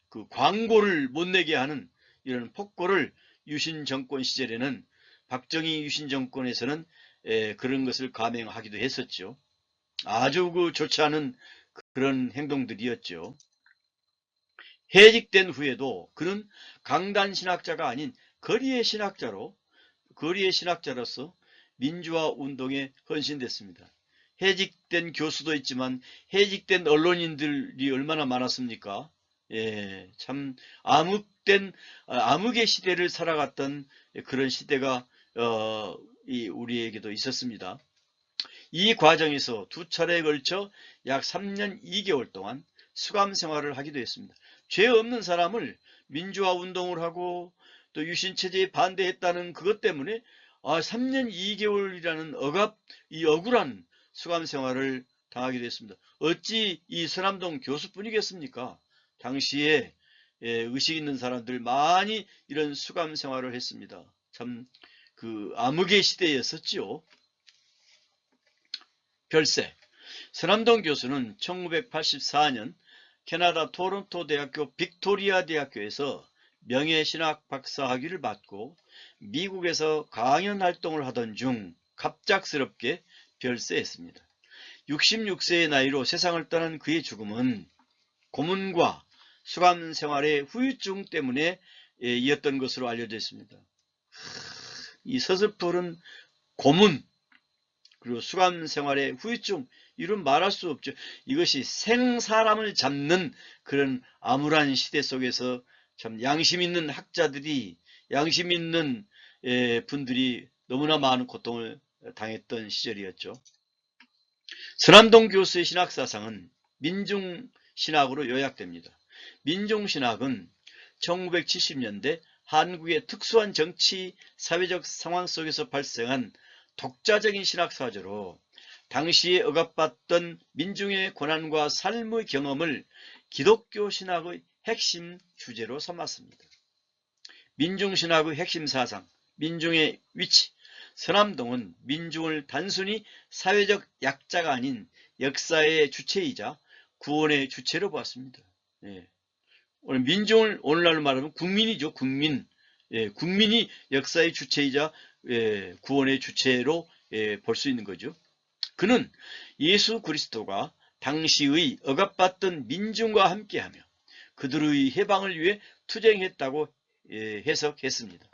S1: 그 광고를 못 내게 하는 이런 폭거를 유신 정권 시절에는 박정희 유신 정권에서는 그런 것을 감행하기도 했었죠. 아주 좋지 않은 그런 행동들이었죠. 해직된 후에도 그는 강단 신학자가 아닌 거리의 신학자로서 민주화 운동에 헌신됐습니다. 해직된 교수도 있지만 해직된 언론인들이 얼마나 많았습니까? 참 암흑의 시대를 살아갔던 그런 시대가 우리에게도 있었습니다. 이 과정에서 두 차례에 걸쳐 약 3년 2개월 동안 수감 생활을 하기도 했습니다. 죄 없는 사람을 민주화 운동을 하고 또 유신체제에 반대했다는 그것 때문에 3년 2개월이라는 억울한 수감 생활을 당하기도 했습니다. 어찌 이 서남동 교수뿐이겠습니까? 당시에 의식 있는 사람들 많이 이런 수감 생활을 했습니다. 참 그 암흑의 시대였었지요. 별세. 서남동 교수는 1984년 캐나다 토론토 대학교 빅토리아 대학교에서 명예신학 박사학위를 받고 미국에서 강연 활동을 하던 중 갑작스럽게 별세했습니다. 66세의 나이로 세상을 떠난 그의 죽음은 고문과 수감 생활의 후유증 때문에 이었던 것으로 알려져 있습니다. 이 서슬프른 고문 그리고 수감 생활의 후유증, 이런 말할 수 없죠. 이것이 생사람을 잡는 그런 암울한 시대 속에서 참 양심 있는 학자들이, 양심 있는 분들이 너무나 많은 고통을 당했던 시절이었죠. 서남동 교수의 신학사상은 민중신학으로 요약됩니다. 민중신학은 1970년대 한국의 특수한 정치, 사회적 상황 속에서 발생한 독자적인 신학사조로 당시에 억압받던 민중의 고난과 삶의 경험을 기독교 신학의 핵심 주제로 삼았습니다. 민중신학의 핵심 사상, 민중의 위치, 서남동은 민중을 단순히 사회적 약자가 아닌 역사의 주체이자 구원의 주체로 보았습니다. 오늘 민중을 오늘날로 말하면 국민이죠. 국민. 국민이 역사의 주체이자 구원의 주체로 볼 수 있는 거죠. 그는 예수 그리스도가 당시의 억압받던 민중과 함께하며 그들의 해방을 위해 투쟁했다고 해석했습니다.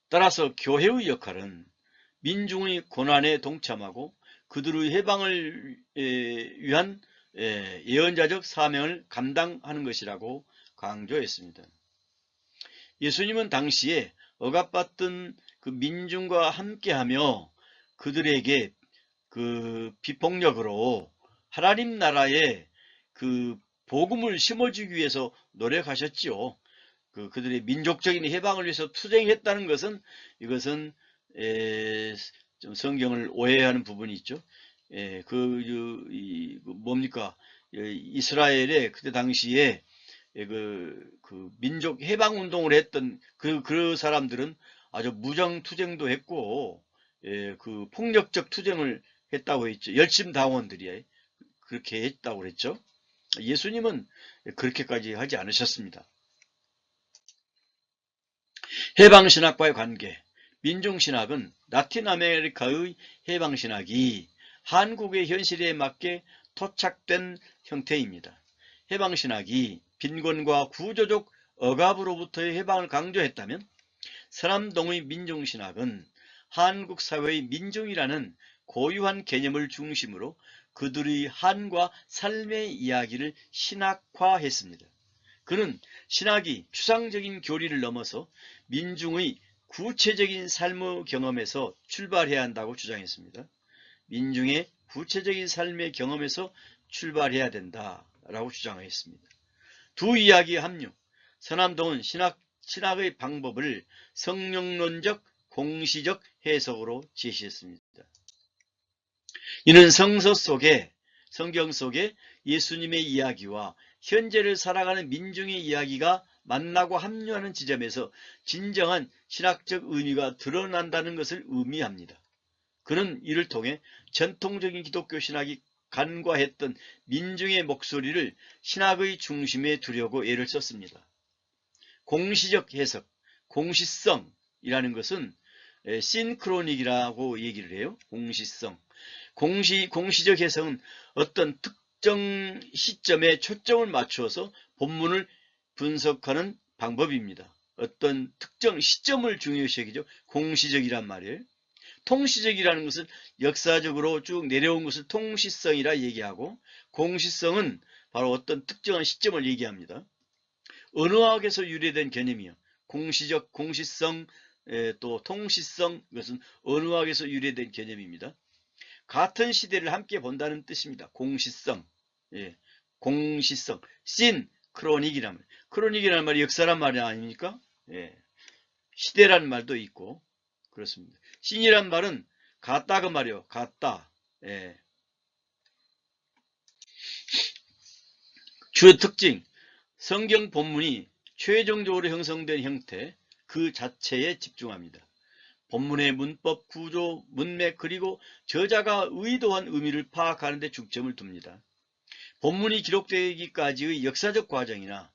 S1: 따라서 교회의 역할은 민중의 고난에 동참하고 그들의 해방을 위한 예언자적 사명을 감당하는 것이라고 강조했습니다. 예수님은 당시에 억압받던 그 민중과 함께하며 그들에게 그 비폭력으로 하나님 나라에 그 복음을 심어주기 위해서 노력하셨지요. 그들의 민족적인 해방을 위해서 투쟁했다는 것은 이것은 좀 성경을 오해하는 부분이 있죠. 뭡니까? 이스라엘의 그때 당시에 그 민족 해방 운동을 했던 그 사람들은 아주 무장 투쟁도 했고 그 폭력적 투쟁을 했다고 했죠. 열심 당원들이 그렇게 했다고 그랬죠. 예수님은 그렇게까지 하지 않으셨습니다. 해방신학과의 관계. 민중신학은 라틴 아메리카의 해방신학이 한국의 현실에 맞게 토착된 형태입니다. 해방신학이 빈곤과 구조적 억압으로부터의 해방을 강조했다면 서남동의 민중신학은 한국 사회의 민중이라는 고유한 개념을 중심으로 그들의 한과 삶의 이야기를 신학화했습니다. 그는 신학이 추상적인 교리를 넘어서 민중의 구체적인 삶의 경험에서 출발해야 한다고 주장했습니다. 민중의 구체적인 삶의 경험에서 출발해야 된다라고 주장했습니다. 두 이야기의 합류, 서남동은 신학의 방법을 성령론적, 공시적 해석으로 제시했습니다. 이는 성경 속에 예수님의 이야기와 현재를 살아가는 민중의 이야기가 만나고 합류하는 지점에서 진정한 신학적 의미가 드러난다는 것을 의미합니다. 그는 이를 통해 전통적인 기독교 신학이 간과했던 민중의 목소리를 신학의 중심에 두려고 애를 썼습니다. 공시적 해석, 공시성이라는 것은 신크로닉이라고 얘기를 해요. 공시성. 공시적 해석은 어떤 특정 시점에 초점을 맞추어서 본문을 분석하는 방법입니다. 어떤 특정 시점을 중요시 여기죠. 공시적이란 말이에요. 통시적이라는 것은 역사적으로 쭉 내려온 것을 통시성이라 얘기하고, 공시성은 바로 어떤 특정한 시점을 얘기합니다. 언어학에서 유래된 개념이요. 공시적, 공시성, 또 통시성, 이것은 언어학에서 유래된 개념입니다. 같은 시대를 함께 본다는 뜻입니다. 공시성, 공시성, 크로닉이라는 말. 크로닉이라는 말이 역사란 말이 아닙니까? 시대라는 말도 있고 그렇습니다. 신이란 말은 같다그 말이요. 같다. 주요 특징, 성경 본문이 최종적으로 형성된 형태 그 자체에 집중합니다. 본문의 문법, 구조, 문맥 그리고 저자가 의도한 의미를 파악하는 데 중점을 둡니다. 본문이 기록되기까지의 역사적 과정이나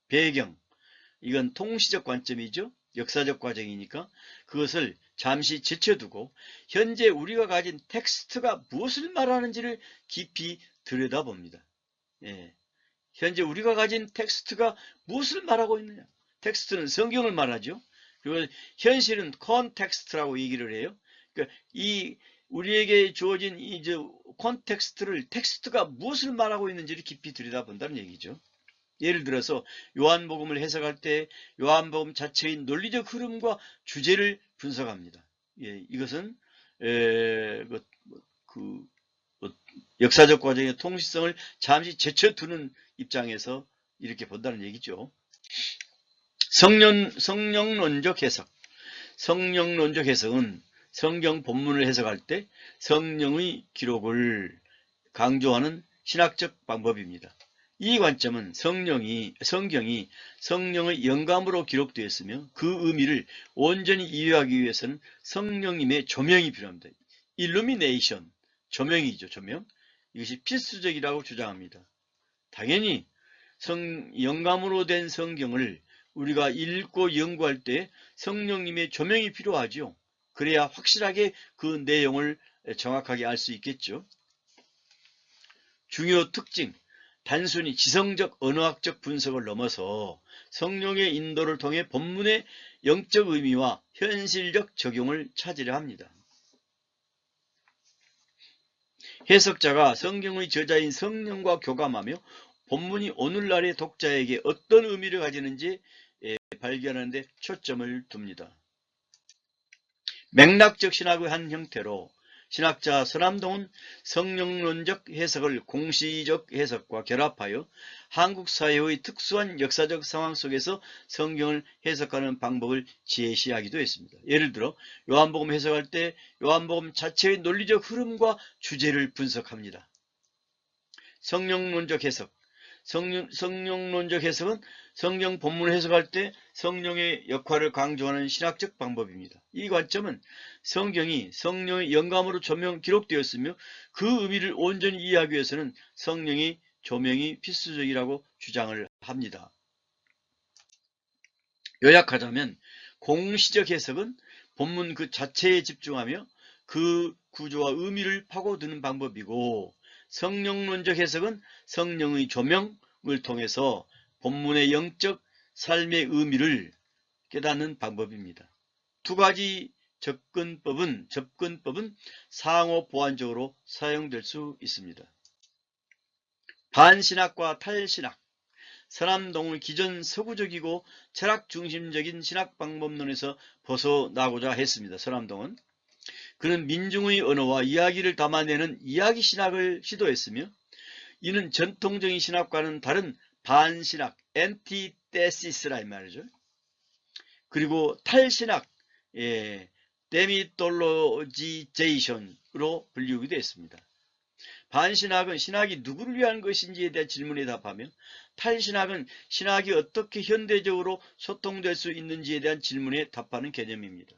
S1: 배경, 이건 통시적 관점이죠. 역사적 과정이니까 그것을 잠시 제쳐두고 현재 우리가 가진 텍스트가 무엇을 말하는지를 깊이 들여다봅니다. 현재 우리가 가진 텍스트가 무엇을 말하고 있느냐. 텍스트는 성경을 말하죠. 그리고 현실은 컨텍스트라고 얘기를 해요. 그러니까 이 우리에게 주어진 이 컨텍스트를 텍스트가 무엇을 말하고 있는지를 깊이 들여다본다는 얘기죠. 예를 들어서 요한복음을 해석할 때 요한복음 자체의 논리적 흐름과 주제를 분석합니다. 이것은 역사적 과정의 통시성을 잠시 제쳐두는 입장에서 이렇게 본다는 얘기죠. 성령론적 해석. 성령론적 해석은 성경 본문을 해석할 때 성령의 기록을 강조하는 신학적 방법입니다. 이 관점은 성경이 성령의 영감으로 기록되었으며 그 의미를 온전히 이해하기 위해서는 성령님의 조명이 필요합니다. 일루미네이션, 조명이죠. 조명. 이것이 필수적이라고 주장합니다. 당연히 영감으로 된 성경을 우리가 읽고 연구할 때 성령님의 조명이 필요하죠. 그래야 확실하게 그 내용을 정확하게 알 수 있겠죠. 중요 특징, 단순히 지성적 언어학적 분석을 넘어서 성령의 인도를 통해 본문의 영적 의미와 현실적 적용을 찾으려 합니다. 해석자가 성경의 저자인 성령과 교감하며 본문이 오늘날의 독자에게 어떤 의미를 가지는지 발견하는 데 초점을 둡니다. 맥락적 신학의 한 형태로 신학자 서남동은 성령론적 해석을 공시적 해석과 결합하여 한국 사회의 특수한 역사적 상황 속에서 성경을 해석하는 방법을 제시하기도 했습니다. 예를 들어 요한복음 해석할 때 요한복음 자체의 논리적 흐름과 주제를 분석합니다. 성령론적 해석. 성령론적 해석은 성경 본문을 해석할 때 성령의 역할을 강조하는 신학적 방법입니다. 이 관점은 성경이 성령의 영감으로 기록되었으며 그 의미를 온전히 이해하기 위해서는 성령의 조명이 필수적이라고 주장을 합니다. 요약하자면 공시적 해석은 본문 그 자체에 집중하며 그 구조와 의미를 파고드는 방법이고, 성령론적 해석은 성령의 조명을 통해서 본문의 영적 삶의 의미를 깨닫는 방법입니다. 두 가지 접근법은 상호 보완적으로 사용될 수 있습니다. 반신학과 탈신학. 서남동은 기존 서구적이고 철학 중심적인 신학 방법론에서 벗어나고자 했습니다. 서남동은 그는 민중의 언어와 이야기를 담아내는 이야기 신학을 시도했으며 이는 전통적인 신학과는 다른 반신학 엔티테시스라 이 말이죠. 그리고 탈신학 데미톨로지제이션으로 불리우기도 했습니다. 반신학은 신학이 누구를 위한 것인지에 대한 질문에 답하며 탈신학은 신학이 어떻게 현대적으로 소통될 수 있는지에 대한 질문에 답하는 개념입니다.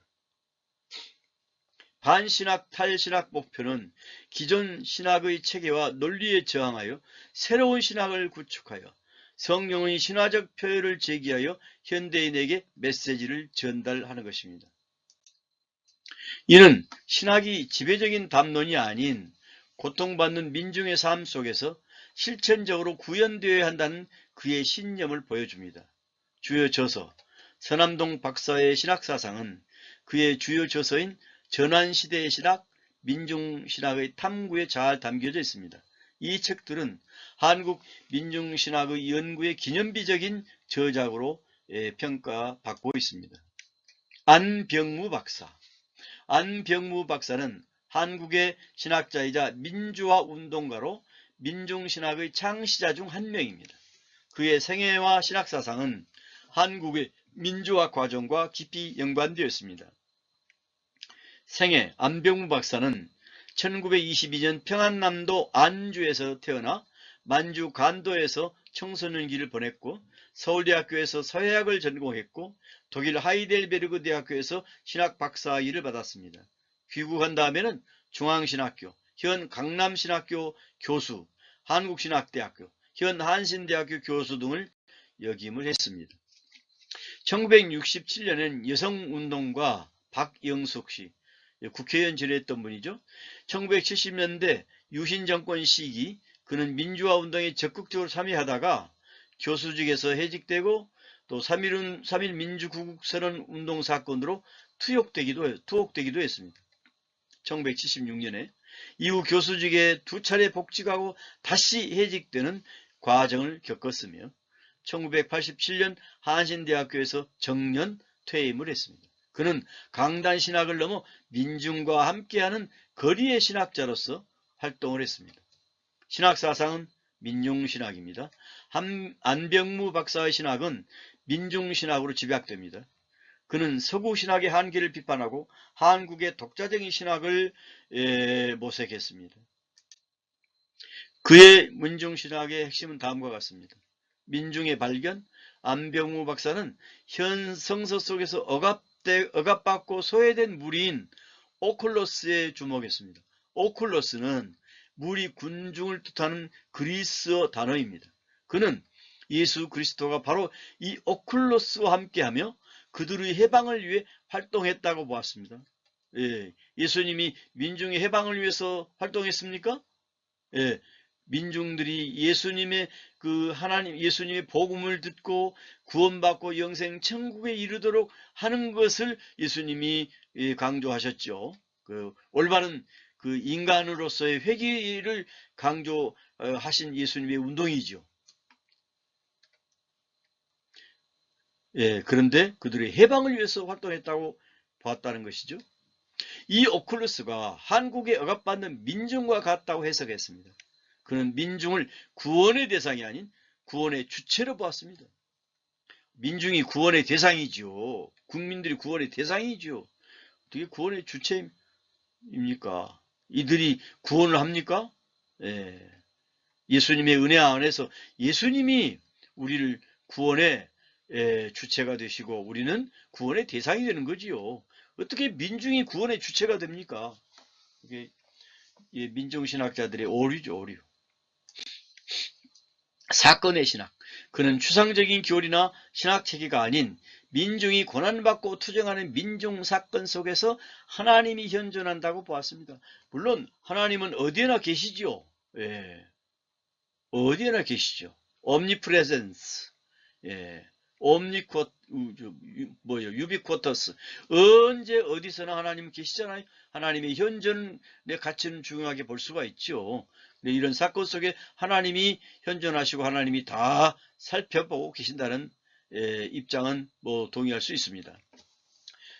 S1: 반신학, 탈신학 목표는 기존 신학의 체계와 논리에 저항하여 새로운 신학을 구축하여 성령의 신화적 표현을 제기하여 현대인에게 메시지를 전달하는 것입니다. 이는 신학이 지배적인 담론이 아닌 고통받는 민중의 삶 속에서 실천적으로 구현되어야 한다는 그의 신념을 보여줍니다. 주요 저서 서남동 박사의 신학사상은 그의 주요 저서인 전환시대의 신학, 민중신학의 탐구에 잘 담겨져 있습니다. 이 책들은 한국 민중신학의 연구의 기념비적인 저작으로 평가받고 있습니다. 안병무 박사. 안병무 박사는 한국의 신학자이자 민주화 운동가로 민중신학의 창시자 중 한 명입니다. 그의 생애와 신학사상은 한국의 민주화 과정과 깊이 연관되어 있습니다. 생애 안병무 박사는 1922년 평안남도 안주에서 태어나 만주 간도에서 청소년기를 보냈고 서울대학교에서 서예학을 전공했고 독일 하이델베르그 대학교에서 신학 박사학위를 받았습니다. 귀국한 다음에는 중앙신학교, 현 강남신학교 교수, 한국신학대학교, 현 한신대학교 교수 등을 역임을 했습니다. 1967년엔 여성운동가 박영숙 씨, 국회의원 지냈던 분이죠. 1970년대 유신정권 시기 그는 민주화 운동에 적극적으로 참여하다가 교수직에서 해직되고 또 3.1 민주구국선언 운동 사건으로 투옥되기도 했습니다. 1976년에 이후 교수직에 2차례 복직하고 다시 해직되는 과정을 겪었으며 1987년 한신대학교에서 정년 퇴임을 했습니다. 그는 강단신학을 넘어 민중과 함께하는 거리의 신학자로서 활동을 했습니다. 신학사상은 민중신학입니다. 안병무 박사의 신학은 민중신학으로 집약됩니다. 그는 서구신학의 한계를 비판하고 한국의 독자적인 신학을 모색했습니다. 그의 민중신학의 핵심은 다음과 같습니다. 민중의 발견. 안병무 박사는 현 성서 속에서 억압받고 소외된 무리인 오클로스에 주목했습니다. 오클로스는 무리 군중을 뜻하는 그리스어 단어입니다. 그는 예수 그리스도가 바로 이 오클로스와 함께하며 그들의 해방을 위해 활동했다고 보았습니다. 예수님이 민중의 해방을 위해서 활동했습니까? 민중들이 예수님의 예수님의 복음을 듣고 구원받고 영생 천국에 이르도록 하는 것을 예수님이 강조하셨죠. 올바른 인간으로서의 회개를 강조하신 예수님의 운동이죠. 그런데 그들의 해방을 위해서 활동했다고 보았다는 것이죠. 이 오클루스가 한국에 억압받는 민중과 같다고 해석했습니다. 그는 민중을 구원의 대상이 아닌 구원의 주체로 보았습니다. 민중이 구원의 대상이죠. 국민들이 구원의 대상이죠. 어떻게 구원의 주체입니까? 이들이 구원을 합니까? 예수님의 은혜 안에서 예수님이 우리를 구원의 주체가 되시고 우리는 구원의 대상이 되는 거지요. 어떻게 민중이 구원의 주체가 됩니까? 이게 민중신학자들의 오류죠, 오류. 사건의 신학. 그는 추상적인 교리나 신학체계가 아닌 민중이 고난받고 투쟁하는 민중사건 속에서 하나님이 현존한다고 보았습니다. 물론 하나님은 어디에나 계시죠. 어디에나 계시죠. omnipresence. 예, 유비쿼터스. 언제 어디서나 하나님 계시잖아요. 하나님의 현존의 가치는 중요하게 볼 수가 있죠. 이런 사건 속에 하나님이 현존하시고 하나님이 다 살펴보고 계신다는 입장은 동의할 수 있습니다.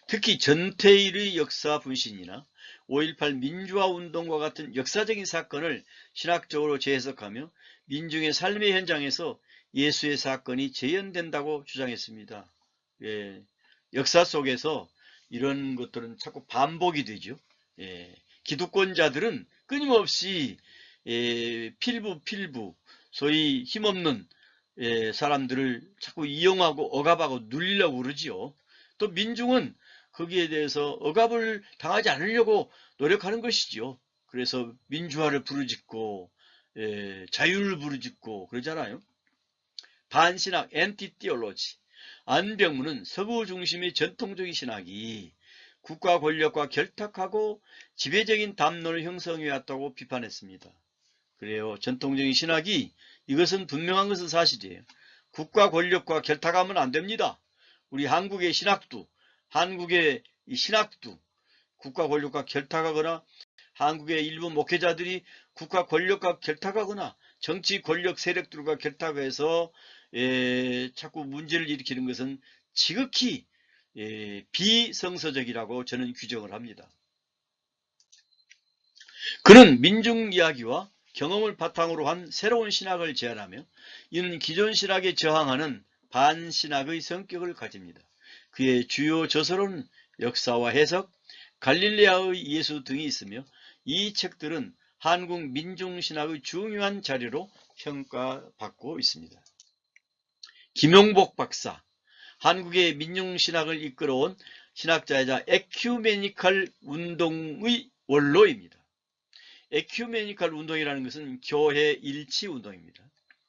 S1: 특히 전태일의 역사 분신이나 5.18 민주화 운동과 같은 역사적인 사건을 신학적으로 재해석하며 민중의 삶의 현장에서 예수의 사건이 재현된다고 주장했습니다. 역사 속에서 이런 것들은 자꾸 반복이 되죠. 기득권자들은 끊임없이 필부 소위 힘없는 사람들을 자꾸 이용하고 억압하고 눌리려고 그러지요. 또 민중은 거기에 대해서 억압을 당하지 않으려고 노력하는 것이죠. 그래서 민주화를 부르짖고 자유를 부르짖고 그러잖아요. 반신학 엔티티올로지. 안병무는 서구 중심의 전통적인 신학이 국가 권력과 결탁하고 지배적인 담론을 형성해왔다고 비판했습니다. 그래요. 전통적인 신학이 이것은 분명한 것은 사실이에요. 국가 권력과 결탁하면 안 됩니다. 우리 한국의 신학도 국가 권력과 결탁하거나 한국의 일부 목회자들이 국가 권력과 결탁하거나 정치 권력 세력들과 결탁해서 자꾸 문제를 일으키는 것은 지극히 비성서적이라고 저는 규정을 합니다. 그는 민중 이야기와 경험을 바탕으로 한 새로운 신학을 제안하며 이는 기존 신학에 저항하는 반신학의 성격을 가집니다. 그의 주요 저서로는 역사와 해석, 갈릴레아의 예수 등이 있으며 이 책들은 한국 민중신학의 중요한 자료로 평가받고 있습니다. 김용복 박사, 한국의 민중신학을 이끌어온 신학자이자 에큐메니칼 운동의 원로입니다. 에큐메니칼 운동이라는 것은 교회 일치 운동입니다.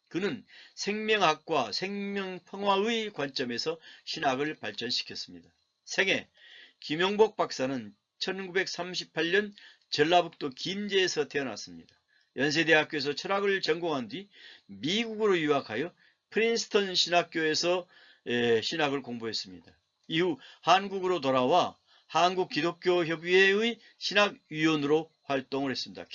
S1: 그는 생명학과 생명평화의 관점에서 신학을 발전시켰습니다. 생애, 김용복 박사는 1938년 전라북도 김제에서 태어났습니다. 연세대학교에서 철학을 전공한 뒤 미국으로 유학하여 프린스턴 신학교에서 신학을 공부했습니다. 이후 한국으로 돌아와 한국기독교협의회의 신학위원으로 활동을 했습니다.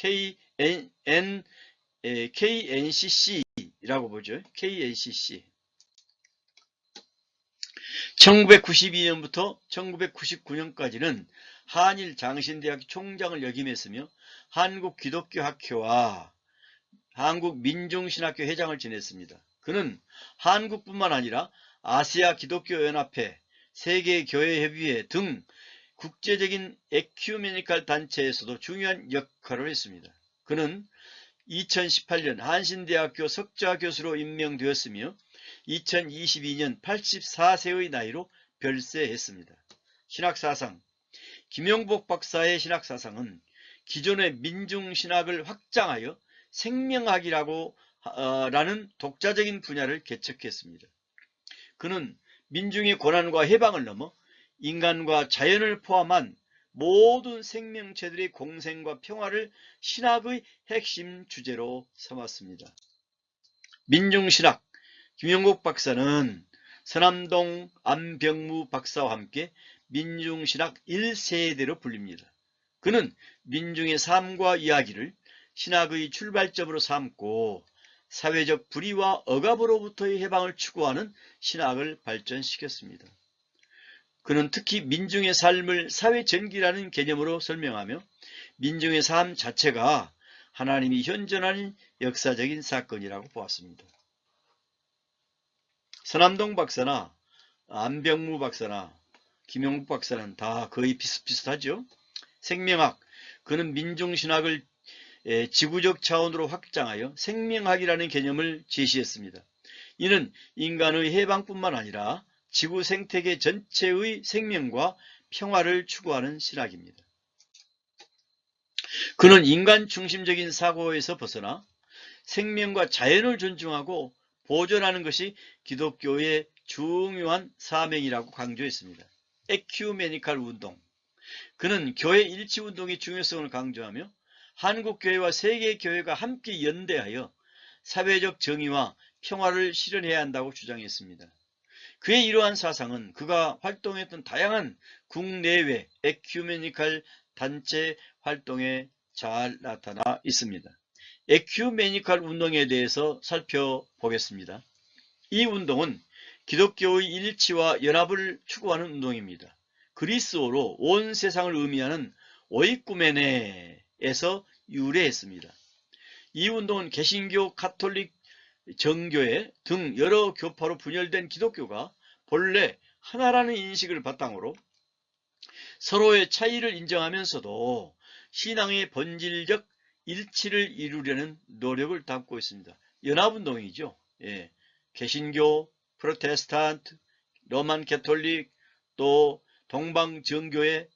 S1: KNCC라고 보죠. KNCC. 1992년부터 1999년까지는 한일 장신대학 총장을 역임했으며 한국기독교학회와 한국민중신학교 회장을 지냈습니다. 그는 한국뿐만 아니라 아시아 기독교연합회, 세계교회협의회 등 국제적인 에큐메니칼 단체에서도 중요한 역할을 했습니다. 그는 2018년 한신대학교 석좌 교수로 임명되었으며 2022년 84세의 나이로 별세했습니다. 신학사상, 김용복 박사의 신학사상은 기존의 민중신학을 확장하여 생명학이라는 독자적인 분야를 개척했습니다. 그는 민중의 고난과 해방을 넘어 인간과 자연을 포함한 모든 생명체들의 공생과 평화를 신학의 핵심 주제로 삼았습니다. 민중신학, 김용복 박사는 서남동 안병무 박사와 함께 민중신학 1세대로 불립니다. 그는 민중의 삶과 이야기를 신학의 출발점으로 삼고 사회적 불의와 억압으로부터의 해방을 추구하는 신학을 발전시켰습니다. 그는 특히 민중의 삶을 사회전기라는 개념으로 설명하며 민중의 삶 자체가 하나님이 현존하는 역사적인 사건이라고 보았습니다. 서남동 박사나 안병무 박사나 김용국 박사는 다 거의 비슷비슷하죠. 생명학, 그는 민중신학을 지구적 차원으로 확장하여 생명학이라는 개념을 제시했습니다. 이는 인간의 해방뿐만 아니라 지구 생태계 전체의 생명과 평화를 추구하는 신학입니다. 그는 인간 중심적인 사고에서 벗어나 생명과 자연을 존중하고 보존하는 것이 기독교의 중요한 사명이라고 강조했습니다. 에큐메니칼 운동, 그는 교회 일치운동의 중요성을 강조하며 한국교회와 세계교회가 함께 연대하여 사회적 정의와 평화를 실현해야 한다고 주장했습니다. 그의 이러한 사상은 그가 활동했던 다양한 국내외 에큐메니칼 단체 활동에 잘 나타나 있습니다. 에큐메니칼 운동에 대해서 살펴보겠습니다. 이 운동은 기독교의 일치와 연합을 추구하는 운동입니다. 그리스어로 온 세상을 의미하는 오이쿠메네에서 유래했습니다. 이 운동은 개신교, 가톨릭, 정교회 등 여러 교파로 분열된 기독교가 본래 하나라는 인식을 바탕으로 서로의 차이를 인정하면서도 신앙의 본질적 일치를 이루려는 노력을 담고 있습니다. 연합운동이죠. 예. 개신교, 프로테스탄트, 로만 캐톨릭, 또 동방정교회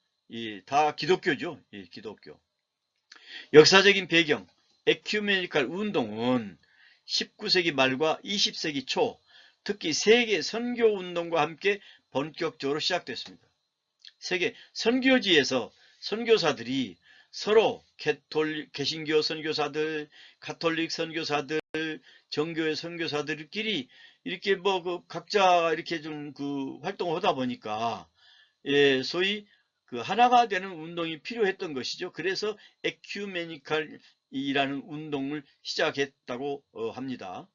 S1: 다 기독교죠. 예, 기독교. 역사적인 배경, 에큐메니칼 운동은 19세기 말과 20세기 초, 특히 세계 선교운동과 함께 본격적으로 시작됐습니다. 세계 선교지에서 선교사들이 서로 개신교 선교사들, 가톨릭 선교사들, 정교회 선교사들끼리 이렇게 각자 이렇게 좀 활동을 하다 보니까 예, 소위 하나가 되는 운동이 필요했던 것이죠. 그래서 에큐메니칼이라는 운동을 시작했다고 합니다.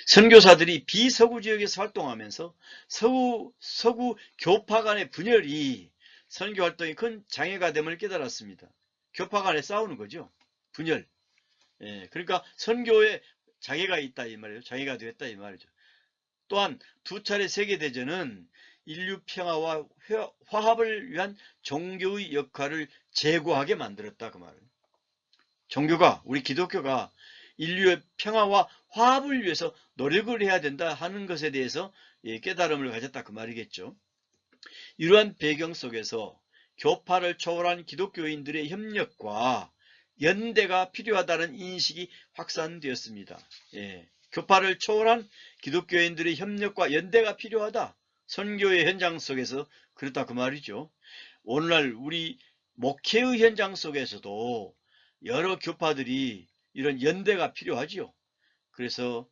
S1: 선교사들이 비서구 지역에서 활동하면서 서구 교파 간의 분열이 선교 활동에 큰 장애가 됨을 깨달았습니다. 교파 간에 싸우는 거죠. 분열. 예, 그러니까 선교에 장애가 있다 이 말이에요. 장애가 되었다 이 말이죠. 또한 두 차례 세계대전은 인류 평화와 화합을 위한 종교의 역할을 제고하게 만들었다 그 말이에요. 종교가, 우리 기독교가 인류의 평화와 화합을 위해서 노력을 해야 된다 하는 것에 대해서 깨달음을 가졌다 그 말이겠죠. 이러한 배경 속에서 교파를 초월한 기독교인들의 협력과 연대가 필요하다는 인식이 확산되었습니다. 예, 교파를 초월한 기독교인들의 협력과 연대가 필요하다. 선교의 현장 속에서 그렇다 그 말이죠. 오늘날 우리 목회의 현장 속에서도 여러 교파들이 이런 연대가 필요하지요. 그래서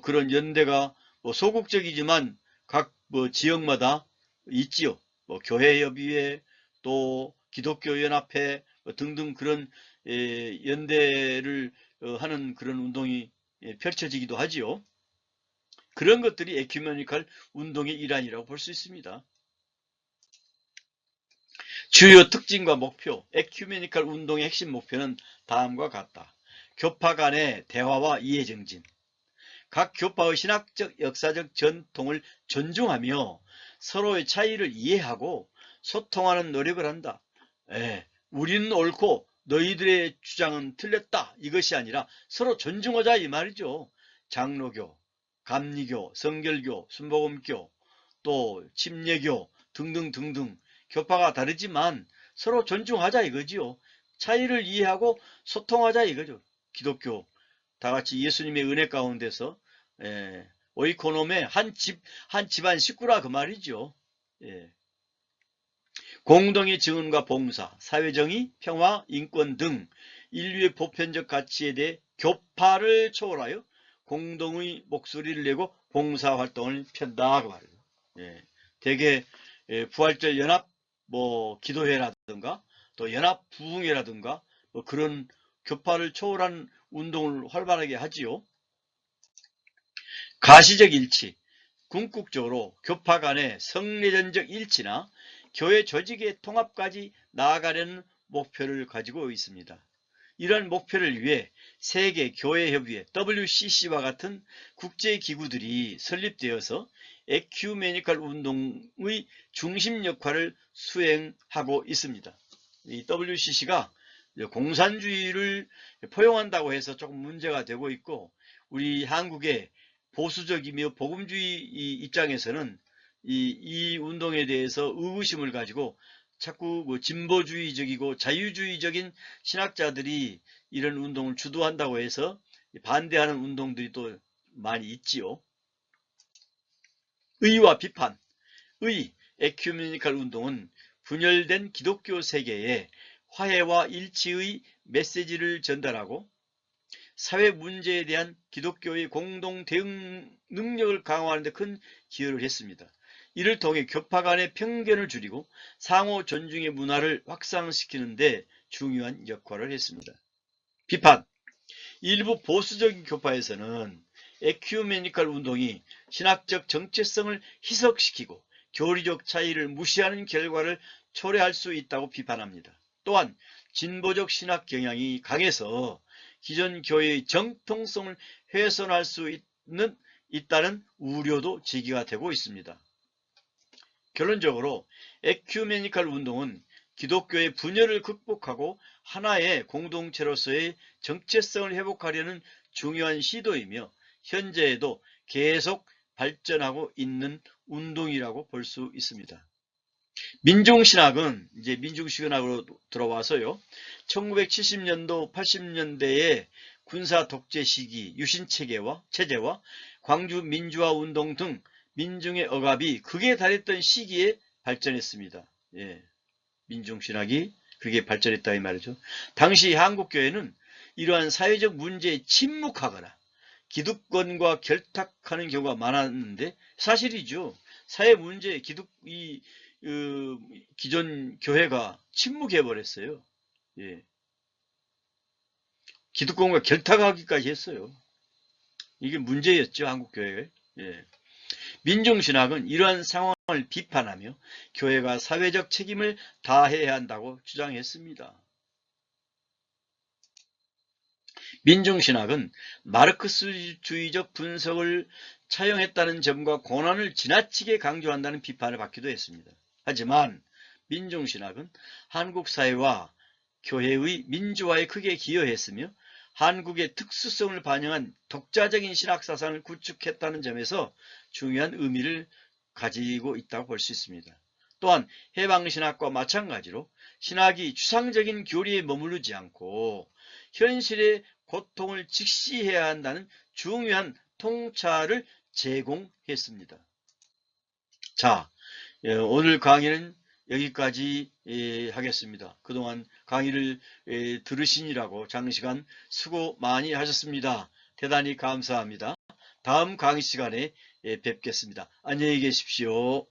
S1: 그런 연대가 소극적이지만 각 지역마다 있지요. 교회협의회 또 기독교연합회 등등 그런 연대를 하는 그런 운동이 펼쳐지기도 하지요. 그런 것들이 에큐메니칼 운동의 일환이라고 볼 수 있습니다. 주요 특징과 목표, 에큐메니칼 운동의 핵심 목표는 다음과 같다. 교파 간의 대화와 이해 증진. 각 교파의 신학적, 역사적 전통을 존중하며 서로의 차이를 이해하고 소통하는 노력을 한다. 우리는 옳고 너희들의 주장은 틀렸다. 이것이 아니라 서로 존중하자 이 말이죠. 장로교, 감리교, 성결교, 순복음교, 또 침례교 등등 교파가 다르지만 서로 존중하자 이거지요. 차이를 이해하고 소통하자 이거죠. 기독교 다같이 예수님의 은혜 가운데서 오이코노메 한 집안 식구라 그 말이죠. 예. 공동의 증언과 봉사, 사회정의, 평화, 인권 등 인류의 보편적 가치에 대해 교파를 초월하여 공동의 목소리를 내고 봉사활동을 편다 그 말이에요. 예. 대개 부활절 연합 기도회라든가 또 연합 부흥회라든가 그런 교파를 초월한 운동을 활발하게 하지요. 가시적 일치, 궁극적으로 교파 간의 성례전적 일치나 교회 조직의 통합까지 나아가려는 목표를 가지고 있습니다. 이러한 목표를 위해 세계교회협의회 WCC와 같은 국제기구들이 설립되어서 에큐메니칼 운동의 중심 역할을 수행하고 있습니다. 이 WCC가 공산주의를 포용한다고 해서 조금 문제가 되고 있고, 우리 한국의 보수적이며 복음주의 입장에서는 이 운동에 대해서 의구심을 가지고 자꾸 진보주의적이고 자유주의적인 신학자들이 이런 운동을 주도한다고 해서 반대하는 운동들이 또 많이 있지요. 의와 비판. 의, 에큐메니칼 운동은 분열된 기독교 세계에 화해와 일치의 메시지를 전달하고 사회 문제에 대한 기독교의 공동 대응 능력을 강화하는 데 큰 기여를 했습니다. 이를 통해 교파 간의 편견을 줄이고 상호 존중의 문화를 확산시키는 데 중요한 역할을 했습니다. 비판. 일부 보수적인 교파에서는 에큐메니컬 운동이 신학적 정체성을 희석시키고 교리적 차이를 무시하는 결과를 초래할 수 있다고 비판합니다. 또한 진보적 신학 경향이 강해서 기존 교회의 정통성을 훼손할 수 있다는 우려도 제기가 되고 있습니다. 결론적으로 에큐메니컬 운동은 기독교의 분열을 극복하고 하나의 공동체로서의 정체성을 회복하려는 중요한 시도이며 현재에도 계속 발전하고 있는 운동이라고 볼 수 있습니다. 민중신학은 이제 민중신학으로 들어와서요. 1970년도 80년대의 군사 독재 시기 유신체제와 광주 민주화 운동 등 민중의 억압이 극에 달했던 시기에 발전했습니다. 예, 민중신학이 극에 발전했다 이 말이죠. 당시 한국교회는 이러한 사회적 문제에 침묵하거나 기득권과 결탁하는 경우가 많았는데 사실이죠. 사회 문제에 기존 교회가 침묵해버렸어요. 예. 기득권과 결탁하기까지 했어요. 이게 문제였죠. 한국교회에. 예. 민중신학은 이러한 상황을 비판하며 교회가 사회적 책임을 다해야 한다고 주장했습니다. 민중신학은 마르크스주의적 분석을 차용했다는 점과 고난을 지나치게 강조한다는 비판을 받기도 했습니다. 하지만 민중신학은 한국 사회와 교회의 민주화에 크게 기여했으며 한국의 특수성을 반영한 독자적인 신학사상을 구축했다는 점에서 중요한 의미를 가지고 있다고 볼 수 있습니다. 또한 해방신학과 마찬가지로 신학이 추상적인 교리에 머무르지 않고 현실의 고통을 직시해야 한다는 중요한 통찰을 제공했습니다. 자, 오늘 강의는 여기까지 하겠습니다. 그동안 강의를 들으시느라고 장시간 수고 많이 하셨습니다. 대단히 감사합니다. 다음 강의 시간에 뵙겠습니다. 안녕히 계십시오.